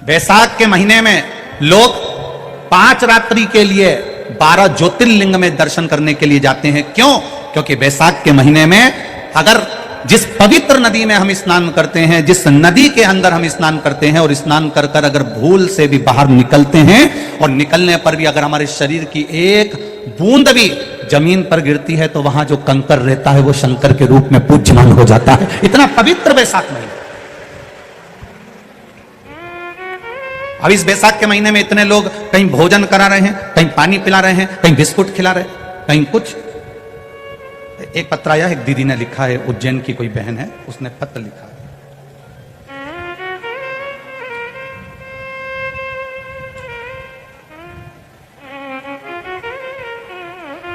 बैसाख के महीने में लोग 5 रात्रि के लिए 12 ज्योतिर्लिंग में दर्शन करने के लिए जाते हैं। क्यों? क्योंकि बैसाख के महीने में अगर जिस पवित्र नदी में हम स्नान करते हैं, जिस नदी के अंदर हम स्नान करते हैं और स्नान कर कर अगर भूल से भी बाहर निकलते हैं और निकलने पर भी अगर हमारे शरीर की एक बूंद भी जमीन पर गिरती है तो वहां जो कंकर रहता है वो शंकर के रूप में पूज्यमान हो जाता है। इतना पवित्र बैसाख महीना। अब इस बैसाख के महीने में इतने लोग कहीं भोजन करा रहे हैं, कहीं पानी पिला रहे हैं, कहीं बिस्कुट खिला रहे हैं, कहीं कुछ। एक पत्र आया, एक दीदी ने लिखा है, उज्जैन की कोई बहन है, उसने पत्र लिखा है।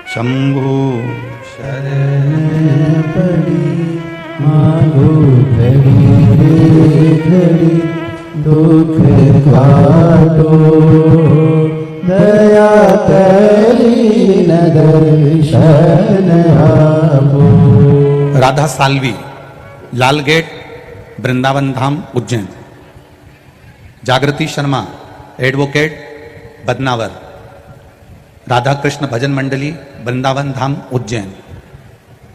शंभु शरण पड़ी मांगो घड़ी घड़ी दुख काटो दया करी न दर्शन आपो। राधा सालवी, लाल गेट, वृंदावन धाम, उज्जैन। जागृति शर्मा, एडवोकेट, बदनावर। राधा कृष्ण भजन मंडली, वृंदावन धाम, उज्जैन।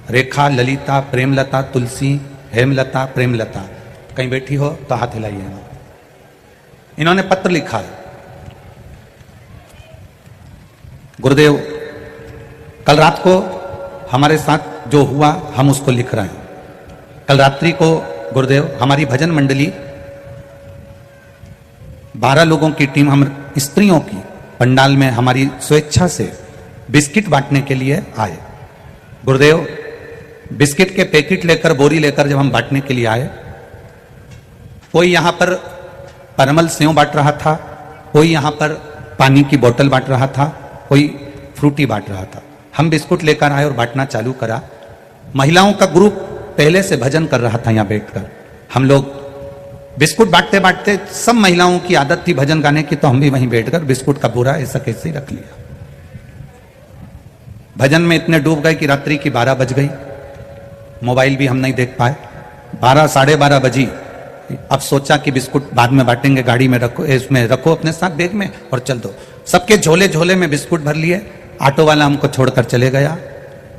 रेखा, ललिता, प्रेमलता, तुलसी, हेमलता, प्रेमलता। कहीं बैठी हो तो हाथ हिलाइए। इन्होंने पत्र लिखा है। गुरुदेव, कल रात को हमारे साथ जो हुआ हम उसको लिख रहे हैं। कल रात्रि को गुरुदेव हमारी भजन मंडली 12 लोगों की टीम, हम स्त्रियों की पंडाल में हमारी स्वेच्छा से बिस्किट बांटने के लिए आए। गुरुदेव, बिस्किट के पैकेट लेकर, बोरी लेकर जब हम बांटने के लिए आए, कोई यहां पर परमल सेव बांट रहा था, कोई यहां पर पानी की बोतल बांट रहा था, कोई फ्रूटी बांट रहा था। हम बिस्कुट लेकर आए और बांटना चालू करा। महिलाओं का ग्रुप पहले से भजन कर रहा था यहां बैठकर। हम लोग बिस्कुट बांटते बांटते, सब महिलाओं की आदत थी भजन गाने की, तो हम भी वहीं बैठकर बिस्कुट का पूरा ऐसा कैसे ही रख लिया। भजन में इतने डूब गए कि रात्रि की 12 बज गई। मोबाइल भी हम नहीं देख पाए। 12 साढ़े 12 बजी। अब सोचा कि बिस्कुट बाद में बांटेंगे, गाड़ी में रखो, इसमें रखो अपने साथ बैग में और चल दो। सबके झोले झोले में बिस्कुट भर लिए। ऑटो वाला हमको छोड़कर चले गया।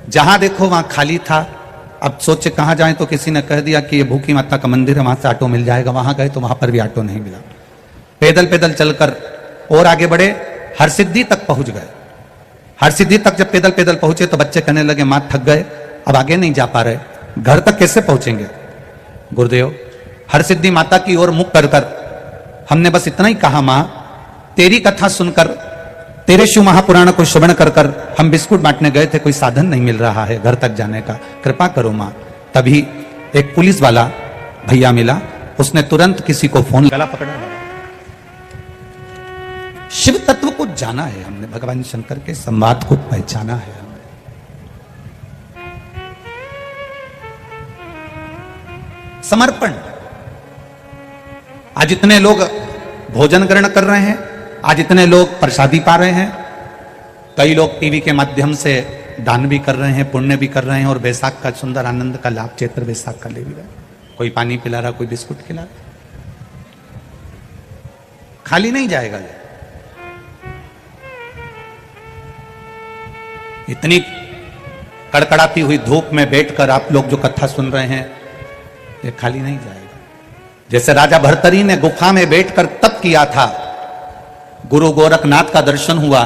जहां देखो वहां खाली था। अब सोचे कहां जाएं, तो किसी ने कह दिया कि ये भूखी माता का मंदिर है, वहां से ऑटो मिल जाएगा। वहां गए तो वहां पर भी ऑटो नहीं मिला। पैदल पैदल चलकर और आगे बढ़े, हरसिद्धि तक पहुंच गए। हरसिद्धि तक जब पैदल पैदल पहुंचे तो बच्चे कहने लगे, मां थक गए, अब आगे नहीं जा पा रहे, घर तक कैसे पहुंचेंगे। गुरुदेव, हरसिद्धि माता की ओर मुख कर कर हमने बस इतना ही कहा, मां तेरी कथा सुनकर, तेरे शिव महापुराण को श्रवण कर कर हम बिस्कुट बांटने गए थे, कोई साधन नहीं मिल रहा है घर तक जाने का, कृपा करो मां। तभी एक पुलिस वाला भैया मिला। उसने तुरंत किसी को फोन, गला पकड़ा। शिव तत्व को जाना है हमने, भगवान शंकर के संवाद को पहचाना है हमने। समर्पण। आज इतने लोग भोजन ग्रहण कर रहे हैं, आज इतने लोग प्रसादी पा रहे हैं, कई लोग टीवी के माध्यम से दान भी कर रहे हैं, पुण्य भी कर रहे हैं और बैसाख का सुंदर आनंद का लाभ, चैत्र बैसाख का ले भी रहे हैं। कोई पानी पिला रहा, कोई बिस्कुट खिला रहा। खाली नहीं जाएगा ये। इतनी कड़कड़ाती हुई धूप में बैठकर आप लोग जो कथा सुन रहे हैं, ये खाली नहीं जाएगा। जैसे राजा भर्तरी ने गुफा में बैठकर तप किया था, गुरु गोरखनाथ का दर्शन हुआ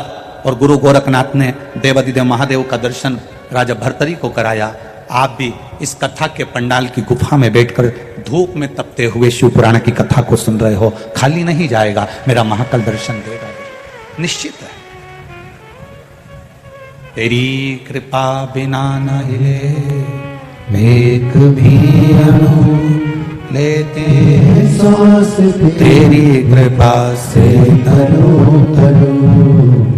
और गुरु गोरखनाथ ने देवाधिदेव महादेव का दर्शन राजा भर्तरी को कराया। आप भी इस कथा के पंडाल की गुफा में बैठकर धूप में तपते हुए शिव पुराण की कथा को सुन रहे हो, खाली नहीं जाएगा। मेरा महाकाल दर्शन देगा, निश्चित है। तेरी कृपा बिना न हिले मेघ भी अनु लेते सांस तेरी कृपा से तनु तनु।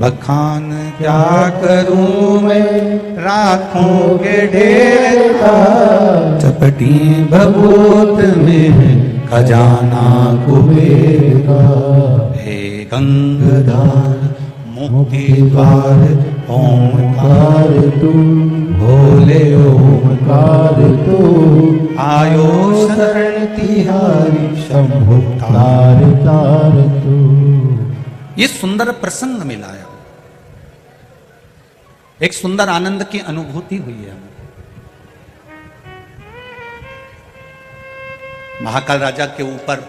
बखान क्या करूं मैं राखों के ढेर का, चपटी भभूत में खजाना कुबेर का। हे गंगाधार मुक्ति द्वार ओंकार तुम, भोले ओंकार तुम। आयो शरण तिहारी शंभु तार तार ये सुंदर प्रसंग मिला है, एक सुंदर आनंद की अनुभूति हुई है हमें। महाकाल राजा के ऊपर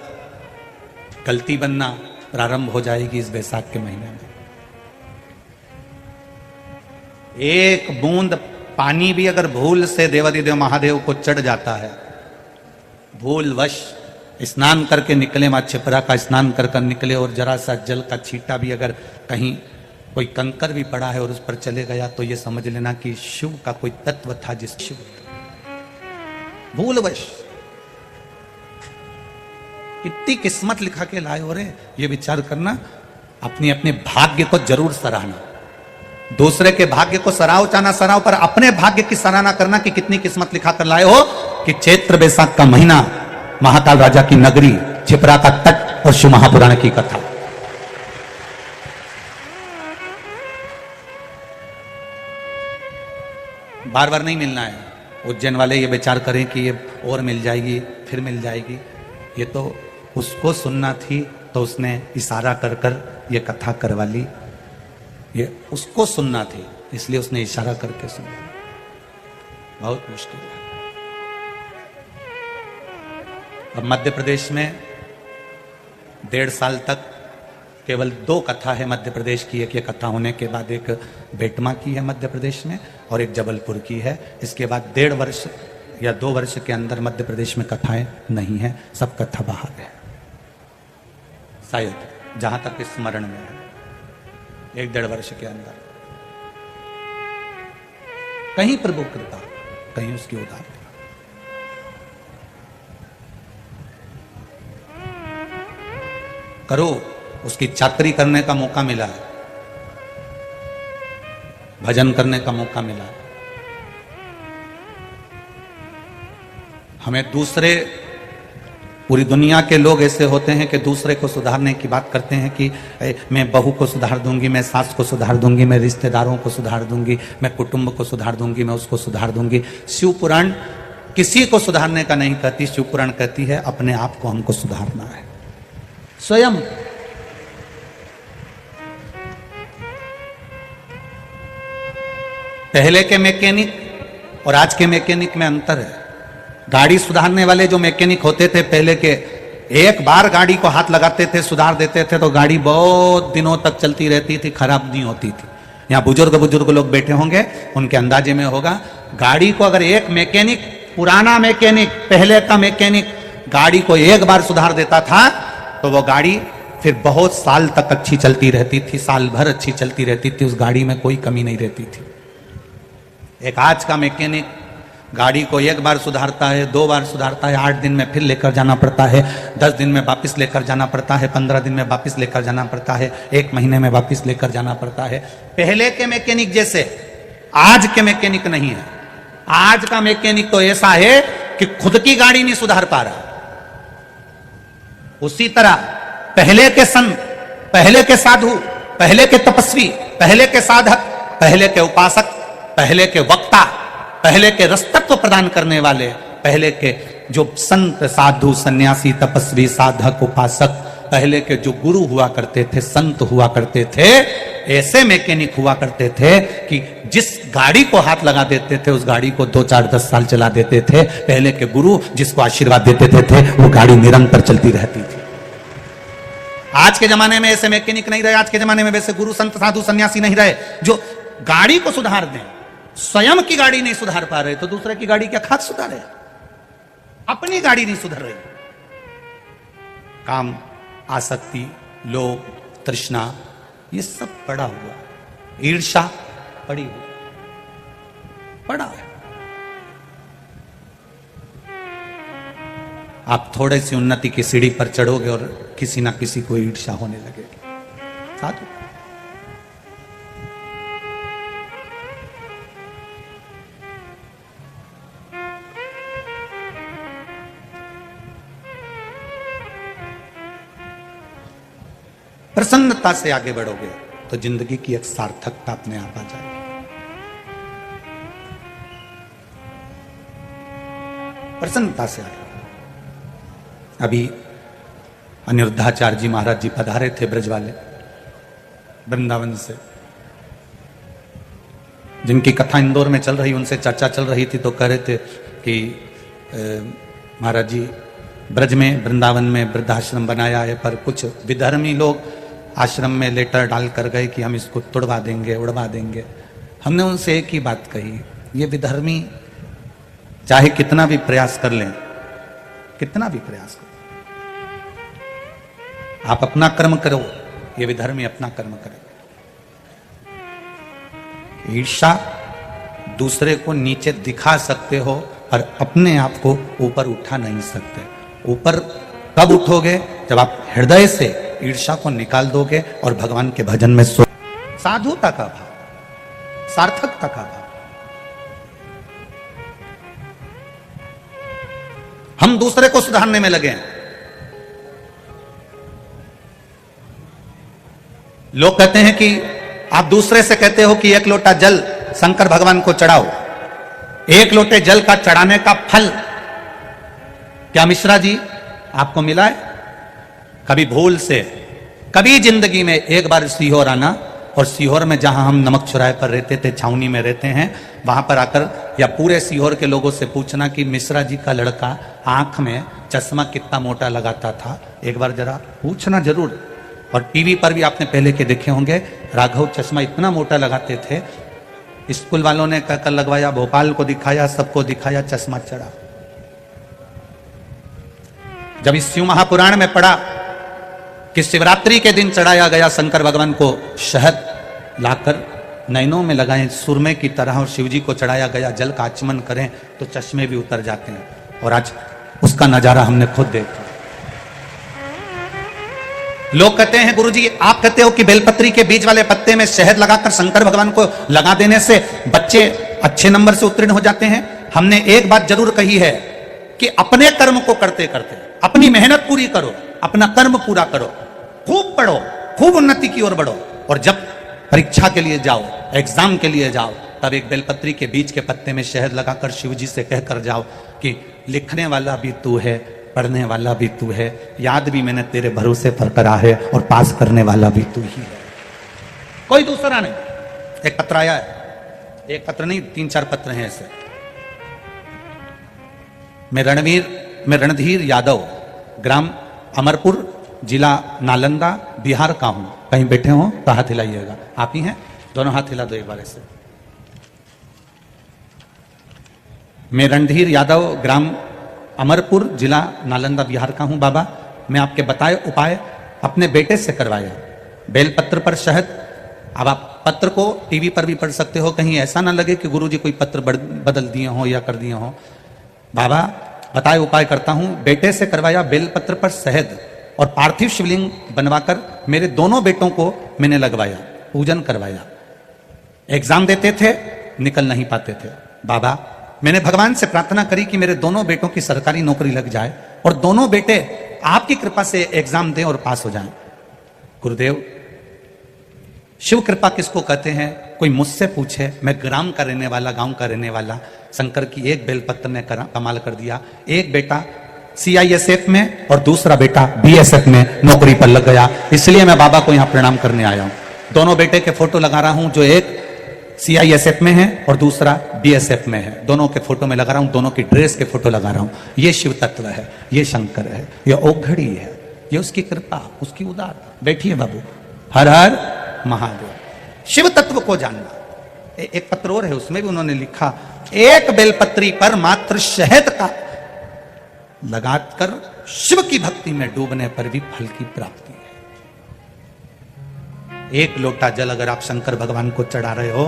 गलती बनना प्रारंभ हो जाएगी इस बैसाख के महीने में। एक बूंद पानी भी अगर भूल से देवाधिदेव महादेव को चढ़ जाता है, भूलवश स्नान करके निकले, मां छिपरा का स्नान कर कर निकले और जरा सा जल का छींटा भी अगर कहीं कोई कंकर भी पड़ा है और उस पर चले गया, तो ये समझ लेना कि शिव का कोई तत्व था जिस शिव भूलवश। कितनी किस्मत लिखा के लाए हो रे, ये विचार करना। अपने अपने भाग्य को जरूर सराहना, दूसरे के भाग्य को सराहो चाहे ना सराहो, पर अपने भाग्य की सराहना करना कि कितनी किस्मत लिखा कर लाए हो कि चैत्र बैसाख का महीना, महाकाल राजा की नगरी, छिपरा का तट और शिव महापुराण की कथा। बार बार नहीं मिलना है। उज्जैन वाले ये विचार करें कि ये और मिल जाएगी फिर मिल जाएगी, ये तो उसको सुनना थी तो उसने इशारा कर कर ये कथा करवा ली। ये उसको सुनना थी इसलिए उसने इशारा करके सुना। बहुत मुश्किल है। अब मध्य प्रदेश में 1.5 साल तक केवल 2 कथा है मध्य प्रदेश की। एक ये कथा होने के बाद एक बेटमा की है मध्य प्रदेश में और एक जबलपुर की है। इसके बाद 1.5 वर्ष या 2 वर्ष के अंदर मध्य प्रदेश में कथाएं नहीं है, सब कथा बाहर है शायद, जहां तक स्मरण में है। 1-1.5 वर्ष के अंदर कहीं प्रभु कृपा, कहीं उसकी उदारता। करो, उसकी चाकरी करने का मौका मिला है, भजन करने का मौका मिला है। हमें दूसरे, पूरी दुनिया के लोग ऐसे होते हैं कि दूसरे को सुधारने की बात करते हैं कि मैं बहू को सुधार दूंगी, मैं सास को सुधार दूंगी, मैं रिश्तेदारों को सुधार दूंगी, मैं कुटुंब को सुधार दूंगी, मैं उसको सुधार दूंगी। शिव पुराण किसी को सुधारने का नहीं कहती, शिव पुराण कहती है अपने आप को हमको सुधारना है स्वयं। पहले के मैकेनिक और आज के मैकेनिक में अंतर है। गाड़ी सुधारने वाले जो मैकेनिक होते थे पहले के, एक बार गाड़ी को हाथ लगाते थे, सुधार देते थे तो गाड़ी बहुत दिनों तक चलती रहती थी, खराब नहीं होती थी। यहाँ बुजुर्ग लोग बैठे होंगे, उनके अंदाजे में होगा, गाड़ी को अगर एक मैकेनिक, पुराना मैकेनिक, पहले का मैकेनिक गाड़ी को एक बार सुधार देता था तो वो गाड़ी फिर बहुत साल तक अच्छी चलती रहती थी, साल भर अच्छी चलती रहती थी, उस गाड़ी में कोई कमी नहीं रहती थी। एक आज का मैकेनिक गाड़ी को एक बार सुधारता है, 2 बार सुधारता है, 8 दिन में फिर लेकर जाना पड़ता है, 10 दिन में वापस लेकर जाना पड़ता है, 15 दिन में वापस लेकर जाना पड़ता है, 1 महीने में वापस लेकर जाना पड़ता है। पहले के मैकेनिक जैसे आज के मैकेनिक नहीं है। आज का मैकेनिक तो ऐसा है कि खुद की गाड़ी नहीं सुधार पा रहा। उसी तरह पहले के संत, पहले के साधु, पहले के तपस्वी, पहले के साधक, पहले के उपासक, पहले के वक्ता, पहले के रसतत्व प्रदान करने वाले, पहले के जो संत, साधु, सन्यासी, तपस्वी, साधक, उपासक, पहले के जो गुरु हुआ करते थे, संत हुआ करते थे, ऐसे मैकेनिक हुआ करते थे कि जिस गाड़ी को हाथ लगा देते थे उस गाड़ी को 2, 4, 10 साल चला देते थे। पहले के गुरु जिसको आशीर्वाद देते थे वो गाड़ी निरंतर चलती रहती थी। आज के जमाने में ऐसे मैकेनिक नहीं रहे, आज के जमाने में वैसे गुरु, संत, साधु, सन्यासी नहीं रहे जो गाड़ी को सुधार दें। स्वयं की गाड़ी नहीं सुधार पा रहे तो दूसरे की गाड़ी क्या खाद सुधारे? अपनी गाड़ी नहीं सुधर रही। काम, आसक्ति, लोभ, तृष्णा, ये सब पड़ा हुआ, ईर्ष्या पड़ी हुई, पड़ा है। आप थोड़े सी उन्नति की सीढ़ी पर चढ़ोगे और किसी ना किसी को ईर्ष्या होने लगेगी। साधु प्रसन्नता से आगे बढ़ोगे तो जिंदगी की एक सार्थकता अपने आप आ जाएगी। प्रसन्नता से आगे। अभी अनिरुद्धाचार्य जी महाराज जी पधारे थे ब्रज वाले, वृंदावन से, जिनकी कथा इंदौर में चल रही, उनसे चर्चा चल रही थी, तो कह रहे थे कि महाराज जी ब्रज में, वृंदावन में वृद्धाश्रम बनाया है, पर कुछ विधर्मी लोग आश्रम में लेटर डाल कर गए कि हम इसको तोड़वा देंगे, उड़वा देंगे। हमने उनसे एक ही बात कही, ये विधर्मी चाहे कितना भी प्रयास कर लें, कितना भी प्रयास करो, आप अपना कर्म करो, ये विधर्मी अपना कर्म करे। ईर्षा, दूसरे को नीचे दिखा सकते हो और अपने आप को ऊपर उठा नहीं सकते। ऊपर कब उठोगे? जब आप हृदय से ईर्षा को निकाल दोगे और भगवान के भजन में साधुता का भाव, सार्थकता का भाव। हम दूसरे को सुधारने में लगे हैं। लोग कहते हैं कि आप दूसरे से कहते हो कि एक लोटा जल शंकर भगवान को चढ़ाओ, एक लोटे जल का चढ़ाने का फल क्या मिश्रा जी आपको मिला है? कभी भूल से, कभी जिंदगी में एक बार सीहोर आना, और सीहोर में जहां हम नमक चौराहे पर रहते थे, छावनी में रहते हैं, वहां पर आकर या पूरे सीहोर के लोगों से पूछना कि मिश्रा जी का लड़का आंख में चश्मा कितना मोटा लगाता था, एक बार जरा पूछना जरूर। और टीवी पर भी आपने पहले के देखे होंगे, राघव चश्मा इतना मोटा लगाते थे, स्कूल वालों ने कहकर लगवाया, भोपाल को दिखाया, सबको दिखाया, चश्मा चढ़ा। जब इस शिव महापुराण में पढ़ा कि शिवरात्रि के दिन चढ़ाया गया शंकर भगवान को शहद लाकर नैनों में लगाएं सुरमे की तरह, और शिव जी को चढ़ाया गया जल का आचमन करें तो चश्मे भी उतर जाते हैं, और आज उसका नजारा हमने खुद देखा। लोग कहते हैं गुरुजी आप कहते हो कि बेलपत्री के बीज वाले पत्ते में शहद लगाकर शंकर भगवान को लगा देने से बच्चे अच्छे नंबर से उत्तीर्ण हो जाते हैं। हमने एक बात जरूर कही है कि अपने कर्म को करते करते अपनी मेहनत पूरी करो, अपना कर्म पूरा करो, खूब पढ़ो, खूब उन्नति की ओर बढ़ो, और जब परीक्षा के लिए जाओ, एग्जाम के लिए जाओ, तब एक बेलपत्री के बीज के पत्ते में शहद लगाकर शिव जी से कहकर जाओ कि लिखने वाला भी तू है, पढ़ने वाला भी तू है, याद भी मैंने तेरे भरोसे पर करा है, और पास करने वाला भी तू ही है, कोई दूसरा नहीं। एक पत्र आया है, एक पत्र नहीं 3-4 पत्र हैं ऐसे। मैं रणधीर यादव, ग्राम अमरपुर, जिला नालंदा, बिहार का हूं। कहीं बैठे हो तो हाथ हिलाइएगा। आप ही हैं? दोनों हाथ हिला दो एक बार ऐसे। मैं रणधीर यादव, ग्राम अमरपुर, जिला नालंदा, बिहार का हूं। बाबा, मैं आपके बताए उपाय अपने बेटे से करवाया। बेलपत्र पर शहद। अब आप पत्र को टीवी पर भी पढ़ सकते हो, कहीं ऐसा ना लगे कि गुरुजी कोई पत्र बदल दिए हो या कर दिए हो। बाबा बताए उपाय करता हूं। बेटे से करवाया बेलपत्र पर शहद, और पार्थिव शिवलिंग बनवाकर मेरे दोनों बेटों को मैंने लगवाया, पूजन करवाया। एग्जाम देते थे, निकल नहीं पाते थे। बाबा, मैंने भगवान से प्रार्थना करी कि मेरे दोनों बेटों की सरकारी नौकरी लग जाए, और दोनों बेटे आपकी कृपा से एग्जाम दें और पास हो जाएं। गुरुदेव, शिव कृपा किसको कहते हैं? कोई मुझसे पूछे, मैं ग्राम का रहने वाला, गांव का रहने वाला, शंकर की एक बेलपत्र ने कमाल कर दिया। एक बेटा CISF में और दूसरा बेटा BSF में नौकरी पर लग गया। इसलिए मैं बाबा को यहां प्रणाम करने आया हूं। दोनों बेटे के फोटो लगा रहा हूं, जो एक CISF में है और दूसरा BSF में है। दोनों के फोटो में लगा रहा हूं, दोनों की ड्रेस के फोटो लगा रहा हूं। ये शिव तत्व है, ये शंकर है, ये ओघड़ी है, ये उसकी कृपा, उसकी उदार। बैठिए बाबू। हर हर महादेव। शिव तत्व को जानना। एक पत्र और है, उसमें भी उन्होंने लिखा, एक बेलपत्री पर मात्र शहद का लगाकर शिव की भक्ति में डूबने पर भी फल की प्राप्ति है। एक लोटा जल अगर आप शंकर भगवान को चढ़ा रहे हो,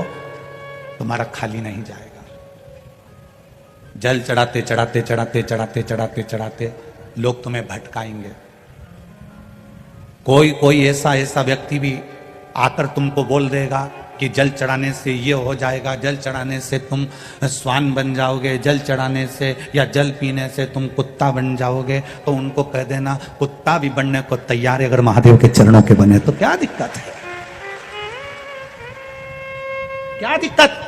तुम्हारा खाली नहीं जाएगा। जल चढ़ाते चढ़ाते चढ़ाते चढ़ाते चढ़ाते चढ़ाते लोग तुम्हें भटकाएंगे। कोई ऐसा व्यक्ति भी आकर तुमको बोल देगा कि जल चढ़ाने से ये हो जाएगा, जल चढ़ाने से तुम स्वान बन जाओगे, जल चढ़ाने से या जल पीने से तुम कुत्ता बन जाओगे, तो उनको कह देना कुत्ता भी बनने को तैयार है अगर महादेव के चरणों के बने तो। क्या दिक्कत है? क्या दिक्कत?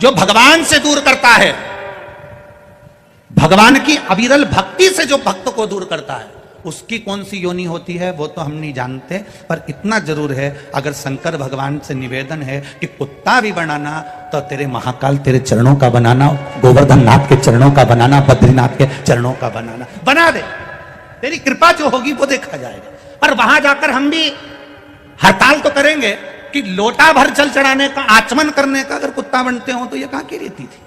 जो भगवान से दूर करता है, भगवान की अविरल भक्ति से जो भक्त को दूर करता है, उसकी कौन सी योनि होती है वो तो हम नहीं जानते, पर इतना जरूर है, अगर शंकर भगवान से निवेदन है कि कुत्ता भी बनाना तो तेरे महाकाल तेरे चरणों का बनाना, गोवर्धन नाथ के चरणों का बनाना, बद्रीनाथ के चरणों का बनाना, बना दे। तेरी कृपा जो होगी वो देखा जाएगा। पर वहां जाकर हम भी हड़ताल तो करेंगे कि लोटा भर जल चढ़ाने का, आचमन करने का अगर कुत्ता बनते हो तो ये कहां की रीति थी।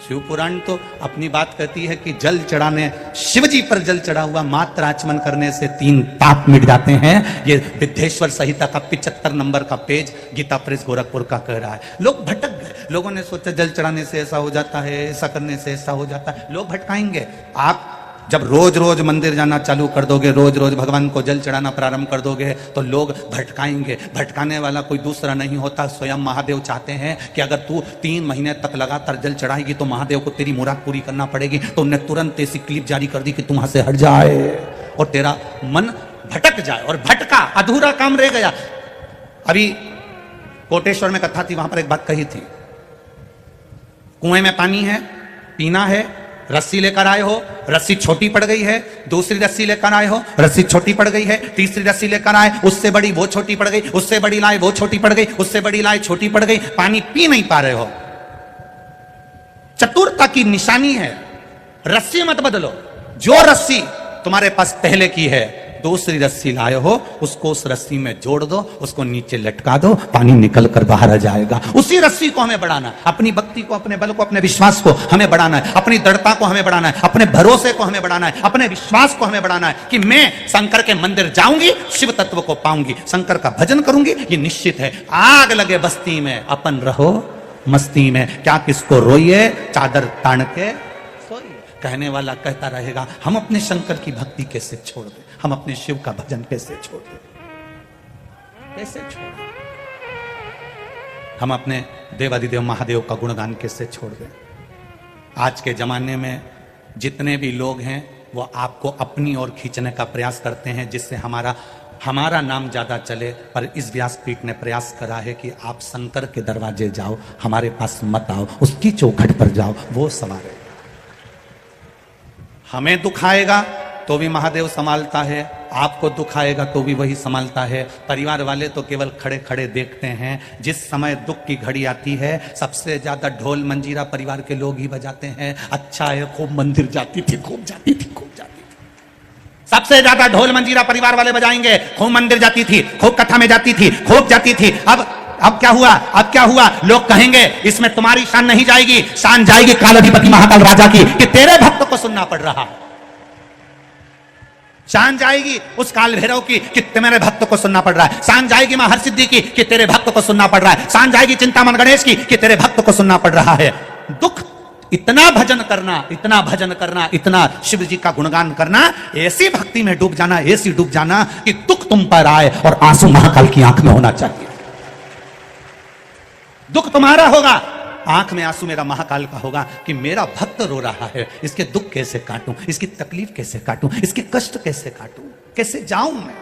शिव पुराण तो अपनी बात कहती है कि जल चढ़ाने, शिव जी पर जल चढ़ा हुआ मात्र आचमन करने से 3 पाप मिट जाते हैं। ये विद्येश्वर संहिता का 75 नंबर का पेज गीता प्रेस गोरखपुर का कह रहा है। लोग भटक गए, लोगों ने सोचा जल चढ़ाने से ऐसा हो जाता है, ऐसा करने से ऐसा हो जाता है। लोग भटकाएंगे। आप जब रोज रोज मंदिर जाना चालू कर दोगे, रोज रोज भगवान को जल चढ़ाना प्रारंभ कर दोगे तो लोग भटकाएंगे। भटकाने वाला कोई दूसरा नहीं होता, स्वयं महादेव चाहते हैं कि अगर तू 3 महीने तक लगातार जल चढ़ाएगी तो महादेव को तेरी मुराद पूरी करना पड़ेगी। तो उन्हें तुरंत ऐसी क्लिप जारी कर दी कि तुम वहां से हट जाए और तेरा मन भटक जाए। और भटका, अधूरा काम रह गया। अभी कोटेश्वर में कथा थी, वहां पर एक बात कही थी, कुएं में पानी है, पीना है, रस्सी लेकर आए हो, रस्सी छोटी पड़ गई है, दूसरी रस्सी लेकर आए हो, रस्सी छोटी पड़ गई है, तीसरी रस्सी लेकर आए, उससे बड़ी वो छोटी पड़ गई, उससे बड़ी लाए वो छोटी पड़ गई, उससे बड़ी लाए छोटी पड़ गई, पानी पी नहीं पा रहे हो। चतुरता की निशानी है, रस्सी मत बदलो। जो रस्सी तुम्हारे पास पहले की है, दूसरी रस्सी लाए हो, उसको उस रस्सी में जोड़ दो, उसको नीचे लटका दो, पानी निकल कर बाहर आ जाएगा। उसी रस्सी को हमें बढ़ाना है, अपनी भक्ति को, अपने बल को, अपने विश्वास को हमें बढ़ाना है, अपनी दृढ़ता को हमें बढ़ाना है, अपने भरोसे को हमें बढ़ाना है, अपने विश्वास को हमें बढ़ाना है कि मैं शंकर के मंदिर जाऊंगी, शिव तत्व को पाऊंगी, शंकर का भजन करूंगी, ये निश्चित है। आग लगे बस्ती में, अपन रहो मस्ती में, क्या किसको रोइए, चादर तान के सोइए। कहने वाला कहता रहेगा, हम अपने शंकर की भक्ति कैसे छोड़ दें, हम अपने शिव का भजन कैसे छोड़ दें, कैसे छोड़ दें, हम अपने देवादिदेव महादेव का गुणगान कैसे छोड़ दें। आज के जमाने में जितने भी लोग हैं वो आपको अपनी ओर खींचने का प्रयास करते हैं, जिससे हमारा नाम ज्यादा चले। पर इस व्यासपीठ ने प्रयास करा है कि आप शंकर के दरवाजे जाओ, हमारे पास मत आओ, उसकी चौखट पर जाओ, वो संवारे। हमें दुखाएगा तो भी महादेव संभालता है, आपको दुखाएगा तो भी वही संभालता है। परिवार वाले तो केवल खड़े खड़े देखते हैं। जिस समय दुख की घड़ी आती है, सबसे ज्यादा ढोल मंजीरा परिवार के लोग ही बजाते हैं। अच्छा है, खूब मंदिर जाती थी, खूब जाती थी, खूब जाती थी। सबसे ज्यादा ढोल मंजीरा परिवार वाले बजाएंगे। खूब मंदिर जाती थी, खूब कथा में जाती थी, खूब जाती थी। अब क्या हुआ, अब क्या हुआ? लोग कहेंगे इसमें तुम्हारी शान नहीं जाएगी, शान जाएगी कालाधिपति महाकाल राजा की कि तेरे भक्त को सुनना पड़ रहा। शान जाएगी उस काल भैरव की कि मेरे भक्त को सुनना पड़ रहा है। शान जाएगी मां हरसिद्धि की कि तेरे भक्त को सुनना पड़ रहा है। शान जाएगी चिंतामन गणेश की कि तेरे भक्त को सुनना पड़ रहा है। दुख, इतना भजन करना, इतना भजन करना, इतना शिव जी का गुणगान करना, ऐसी भक्ति में डूब जाना, ऐसी डूब जाना कि दुख तुम पर आए और आंसू महाकाल की आंख में होना चाहिए। दुख तुम्हारा होगा, आंख में आंसू मेरा महाकाल का होगा कि मेरा भक्त रो रहा है, इसके दुख कैसे काटूं, इसकी तकलीफ कैसे काटूं, इसके कष्ट कैसे काटूं, कैसे जाऊं मैं।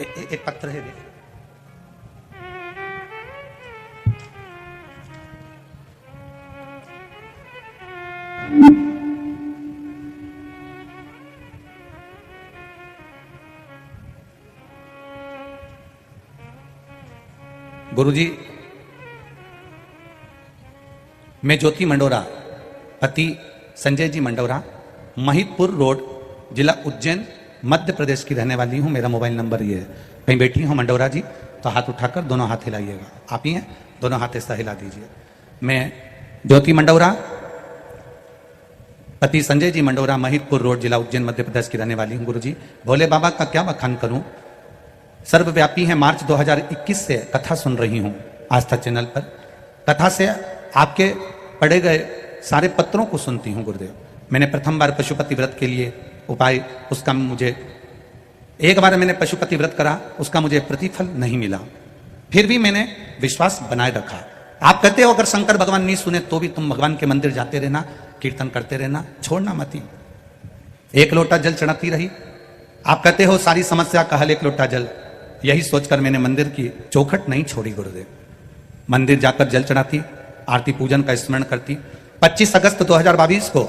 एक पत्र है, देखिए। गुरुजी, मैं ज्योति मंडोरा, पति संजय जी मंडोरा, महितपुर रोड, जिला उज्जैन, मध्य प्रदेश की रहने वाली हूं। मेरा मोबाइल नंबर ये है। कहीं बैठी हूं मंडोरा जी तो हाथ उठाकर दोनों हाथ हिलाइएगा। आप ही हैं, दोनों हाथ ऐसा हिला दीजिए। मैं ज्योति मंडोरा, पति संजय जी मंडोरा, महितपुर रोड, जिला उज्जैन, मध्य प्रदेश की रहने वाली हूं। गुरुजी, भोले बाबा का क्या बखान करूं, सर्वव्यापी है। मार्च 2021 से कथा सुन रही हूं आस्था चैनल पर। कथा से आपके पढ़े गए सारे पत्रों को सुनती हूं गुरुदेव। मैंने प्रथम बार पशुपति व्रत के लिए उपाय, उसका मुझे एक बार मैंने पशुपति व्रत करा, उसका मुझे प्रतिफल नहीं मिला, फिर भी मैंने विश्वास बनाए रखा। आप कहते हो अगर शंकर भगवान नहीं सुने तो भी तुम भगवान के मंदिर जाते रहना, कीर्तन करते रहना, छोड़ना मत ही। 1 लोटा जल चढ़ाती रही। आप कहते हो सारी समस्या का हल 1 लोटा जल। यही सोचकर मैंने मंदिर की चौखट नहीं छोड़ी गुरुदेव। मंदिर जाकर जल चढ़ाती, आरती पूजन का स्मरण करती, 25 अगस्त 2022 को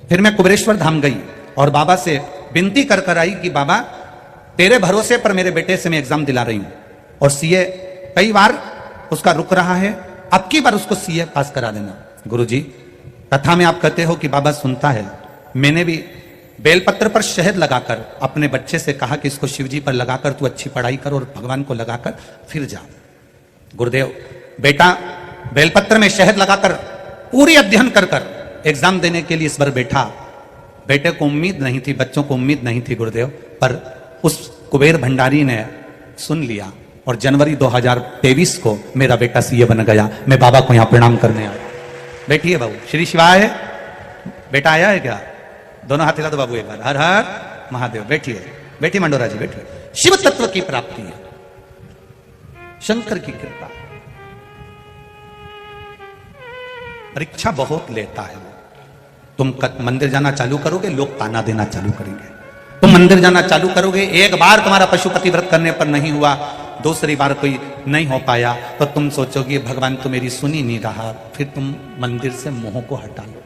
फिर मैं कुबेरेश्वर धाम गई और बाबा से विनती कर कर आई कि बाबा तेरे भरोसे पर मेरे बेटे से मैं एग्जाम दिला रही हूं और सीए कई बार उसका रुक रहा है, अब की बार उसको सीए पास करा देना। गुरुजी, कथा में आप कहते हो कि बाबा सुनता है। मैंने भी बेलपत्र पर शहद लगाकर अपने बच्चे से कहा कि इसको शिवजी पर लगाकर तू अच्छी पढ़ाई कर और भगवान को लगाकर फिर जा। गुरुदेव, बेटा बेलपत्र में शहद लगाकर पूरी अध्ययन कर कर एग्जाम देने के लिए इस बार बैठा। बेटे को उम्मीद नहीं थी, बच्चों को उम्मीद नहीं थी गुरुदेव, पर उस कुबेर भंडारी ने सुन लिया और जनवरी 2023 को मेरा बेटा सीए बन गया। मैं बाबा को यहां प्रणाम करने आया। बैठिए बाबू, श्री शिवाय। बेटा आया है क्या? दोनों हाथ हिला दो बाबू एक बार। हर हर महादेव। बैठिए, बैठिए मंडोरा जी, बैठिए। शिव तत्व की प्राप्ति है, शंकर की कृपा। परीक्षा बहुत लेता है। तुम मंदिर जाना चालू करोगे, लोग ताना देना चालू करेंगे। तुम मंदिर जाना चालू करोगे, एक बार तुम्हारा पशुपति व्रत करने पर नहीं हुआ, दूसरी बार कोई नहीं हो पाया, तो तुम सोचोगे भगवान तो मेरी सुन ही नहीं रहा, फिर तुम मंदिर से मोह को हटा लो।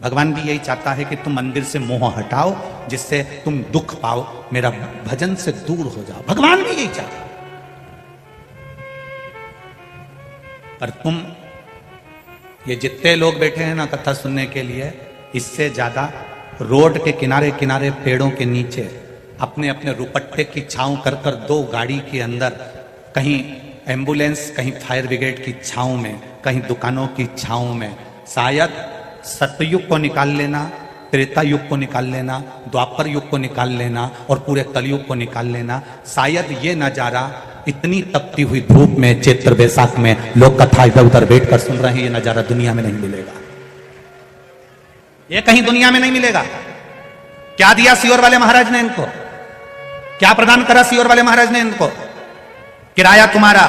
भगवान भी यही चाहता है कि तुम मंदिर से मोह हटाओ, जिससे तुम दुख पाओ, मेरा भजन से दूर हो जाओ। भगवान भी यही चाहता है। पर तुम ये जितने लोग बैठे हैं ना कथा सुनने के लिए, इससे ज्यादा रोड के किनारे किनारे पेड़ों के नीचे अपने अपने रुपट्टे की छांव कर कर, दो गाड़ी के अंदर, कहीं एम्बुलेंस, कहीं फायर ब्रिगेड की छांव में, कहीं दुकानों की छांव में, शायद सतयुग को निकाल लेना, त्रेता युग को निकाल लेना, द्वापर युग को निकाल लेना और पूरे कलयुग को निकाल लेना, शायद ये नजारा इतनी तपती हुई धूप में, चैत्र बैसाख में लोग कथा इधर उधर बैठ कर सुन रहे हैं, ये नजारा दुनिया में नहीं मिलेगा। ये कहीं दुनिया में नहीं मिलेगा। क्या दिया सीहोर वाले महाराज ने इनको? क्या प्रदान करा सीहोर वाले महाराज ने इनको? किराया तुम्हारा,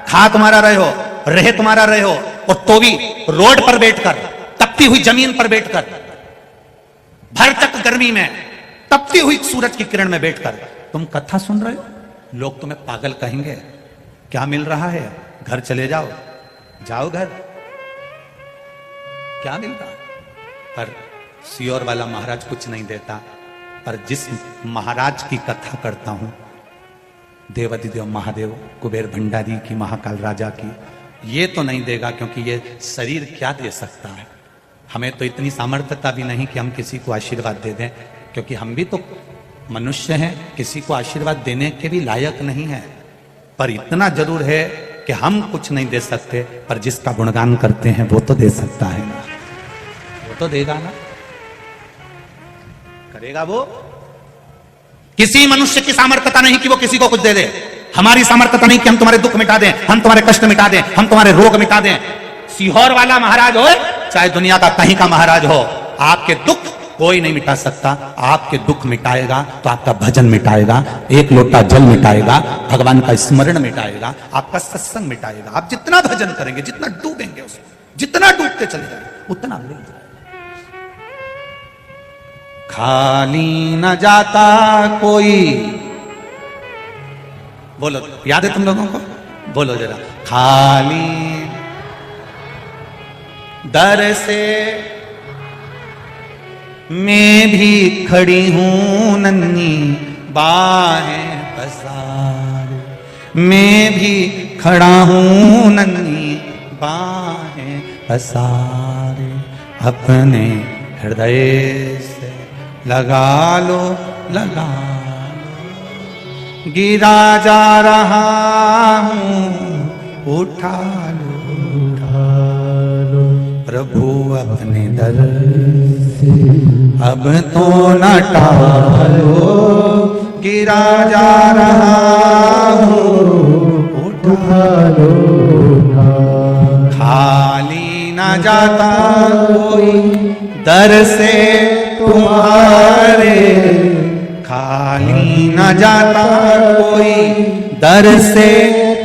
खा तुम्हारा रहे हो, रहे तुम्हारा रहे हो, और तो भी रोड पर बैठकर, तपती हुई जमीन पर बैठकर, भरचक गर्मी में, तपती हुई सूरज की किरण में बैठकर तुम कथा सुन रहे हो। लोग तुम्हें पागल कहेंगे। क्या मिल रहा है? घर चले जाओ, जाओ घर, क्या मिल रहा है? पर सीहोर वाला महाराज कुछ नहीं देता। पर जिस महाराज की कथा करता हूं, देवाधिदेव महादेव कुबेर भंडारी की, महाकाल राजा की, ये तो नहीं देगा, क्योंकि ये शरीर क्या दे सकता है। हमें तो इतनी सामर्थ्यता भी नहीं कि हम किसी को आशीर्वाद दे दें, क्योंकि हम भी तो मनुष्य हैं, किसी को आशीर्वाद देने के भी लायक नहीं है। पर इतना जरूर है कि हम कुछ नहीं दे सकते, पर जिसका गुणगान करते हैं वो तो दे सकता है ना, वो तो देगा ना, करेगा वो। किसी मनुष्य की सामर्थ्यता नहीं कि वो किसी को कुछ दे दे। हमारी सामर्थ्यता नहीं कि हम तुम्हारे दुख मिटा दें, हम तुम्हारे कष्ट मिटा दें, हम तुम्हारे रोग मिटा दें। सीहोर वाला महाराज हो चाहे दुनिया का कहीं का महाराज हो, आपके दुख कोई नहीं मिटा सकता। आपके दुख मिटाएगा तो आपका भजन मिटाएगा, एक लोटा जल मिटाएगा, भगवान का स्मरण मिटाएगा, आपका सत्संग मिटाएगा। आप जितना भजन करेंगे, जितना डूबेंगे उसमें, जितना डूबते चले जाएंगे, उतना मिल जाएगा। खाली न जाता कोई, बोलो, याद है तुम लोगों को? बोलो जरा। खाली दर से मैं भी खड़ी हूं नन्ही बाहें पसारे, मैं भी खड़ा हूं नन्ही बाहें पसारे, अपने हृदय से लगा लो, लगा लो, गिरा जा रहा हूं, उठा लो, उठा लो, प्रभु अपने दर से अब तो न टालो, गिरा जा रहा हूं, उठा लो, खाली न जाता कोई दर से तुम्हारे, खाली न जाता कोई दर से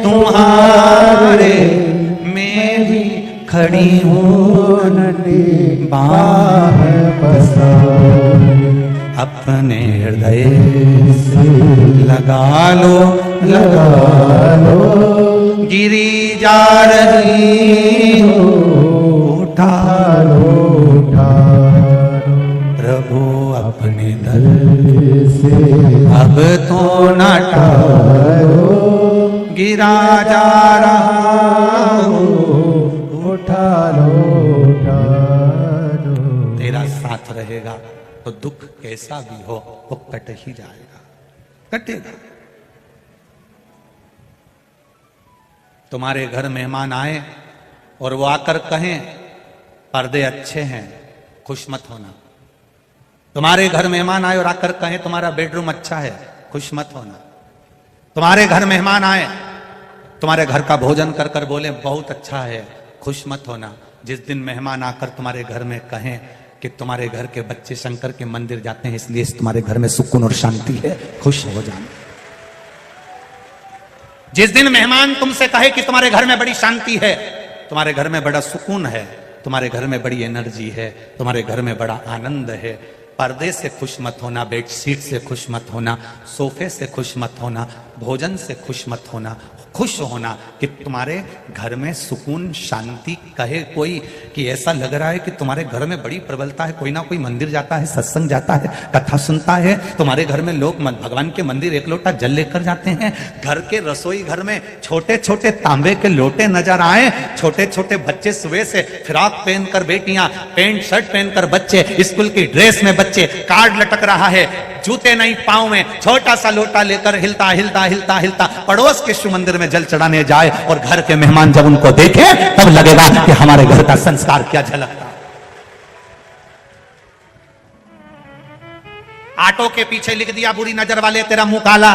तुम्हारे, मैं भी खड़ी हूँ नन्ही बाहें पसारे, अपने हृदय से लगा लो, लगा लो, गिरी जा रही हो, उठारो उठारो प्रभु अपने दर से अब तो न उठारो गिरा जा रहा हूँ। उठारो उठारो तेरा साथ रहेगा तो दुख कैसा भी हो वो कट ही जाएगा, कटेगा। तुम्हारे घर मेहमान आए और वो आकर कहें पर्दे अच्छे हैं, खुश मत होना। तुम्हारे घर मेहमान आए और आकर कहें तुम्हारा बेडरूम अच्छा है, खुश मत होना। तुम्हारे घर मेहमान आए, तुम्हारे घर का भोजन कर कर बोले बहुत अच्छा है, खुश मत होना। जिस दिन मेहमान आकर तुम्हारे घर में कहें कि तुम्हारे घर के बच्चे शंकर के मंदिर जाते हैं इसलिए तुम्हारे घर में सुकून और शांति है, खुश हो जाना। जिस दिन मेहमान तुमसे कहे कि तुम्हारे घर में बड़ी शांति है, तुम्हारे घर में बड़ा सुकून है, तुम्हारे घर में बड़ी एनर्जी है, तुम्हारे घर में बड़ा आनंद है, पर्दे से खुश मत होना, बेडशीट से खुश मत होना, सोफे से खुश मत होना, भोजन से खुश मत होना। खुश होना कि तुम्हारे घर में सुकून शांति। कहे कोई कि ऐसा लग रहा है कि तुम्हारे घर में बड़ी प्रबलता है, कोई ना कोई मंदिर जाता है, सत्संग जाता है, कथा सुनता है, तुम्हारे घर में लोग भगवान के मंदिर एक लोटा जल लेकर जाते हैं। घर के रसोई घर में छोटे छोटे तांबे के लोटे नजर आए, छोटे छोटे बच्चे सुबह से फ्रॉक पहनकर, बेटियां पेंट शर्ट पहनकर, बच्चे स्कूल की ड्रेस में, बच्चे कार्ड लटक रहा है, जूते नहीं पांव में, छोटा सा लोटा लेकर हिलता हिलता हिलता हिलता पड़ोस के शिव मंदिर में जल चढ़ाने जाए और घर के मेहमान जब उनको देखे तब लगेगा कि हमारे घर का संस्कार क्या झलकता। आटो के पीछे लिख दिया बुरी नजर वाले तेरा मुंह काला,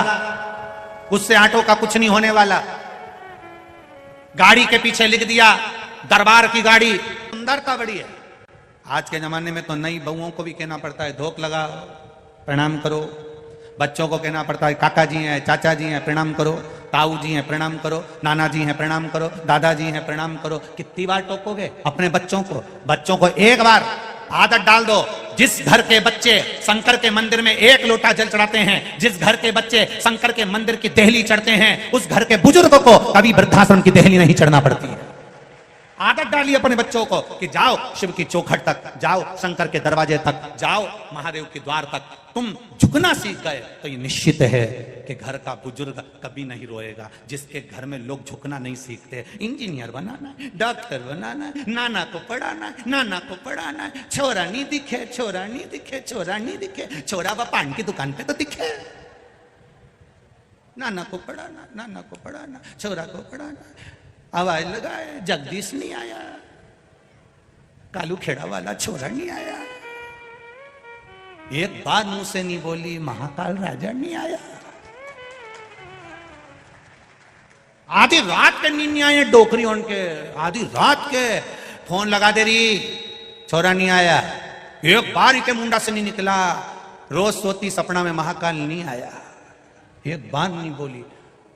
उससे आटो का कुछ नहीं होने वाला। गाड़ी के पीछे लिख दिया दरबार की गाड़ी, सुंदरता बड़ी है। आज के जमाने में तो नई बहुओं को भी कहना पड़ता है धोख लगा, प्रणाम करो। बच्चों को कहना पड़ता है काका जी हैं, चाचा जी हैं, प्रणाम करो। ताऊ जी हैं, प्रणाम करो। नाना जी हैं, प्रणाम करो। दादाजी हैं, प्रणाम करो। कितनी बार टोकोगे अपने बच्चों को? बच्चों को एक बार आदत डाल दो। जिस घर के बच्चे शंकर के मंदिर में एक लोटा जल चढ़ाते हैं, जिस घर के बच्चे शंकर के मंदिर की देहली चढ़ते हैं, उस घर के बुजुर्गों को कभी वृद्धाश्रम की देहली नहीं चढ़ना पड़ती है। आदत डाली अपने बच्चों को कि जाओ शिव की चौखट तक, जाओ शंकर के दरवाजे तक, जाओ महादेव के द्वार तक। तुम झुकना सीख गए तो ये निश्चित है कि घर का बुजुर्ग कभी नहीं रोएगा। जिसके घर में लोग झुकना नहीं सीखते, इंजीनियर बनाना है, डॉक्टर बनाना है, नाना को पढ़ाना है, नाना को पढ़ाना है, छोरा नहीं दिखे, छोरा नहीं दिखे, छोरा नहीं दिखे, छोरा व पान की दुकान पे तो दिखे। नाना को पढ़ाना, नाना को पढ़ाना, छोरा को पढ़ाना। आवाज लगाए जगदीश नहीं आया, कालू खेड़ा वाला छोरा नहीं आया, एक बार मुंह से नहीं बोली महाकाल राजा नहीं आया। आधी रात के नींद नहीं आए डोकरी उनके, आधी रात के फोन लगा दे रही, छोरा नहीं आया। एक बार ही के मुंडा से नहीं निकला, रोज सोती सपना में महाकाल नहीं आया, एक बार नहीं बोली।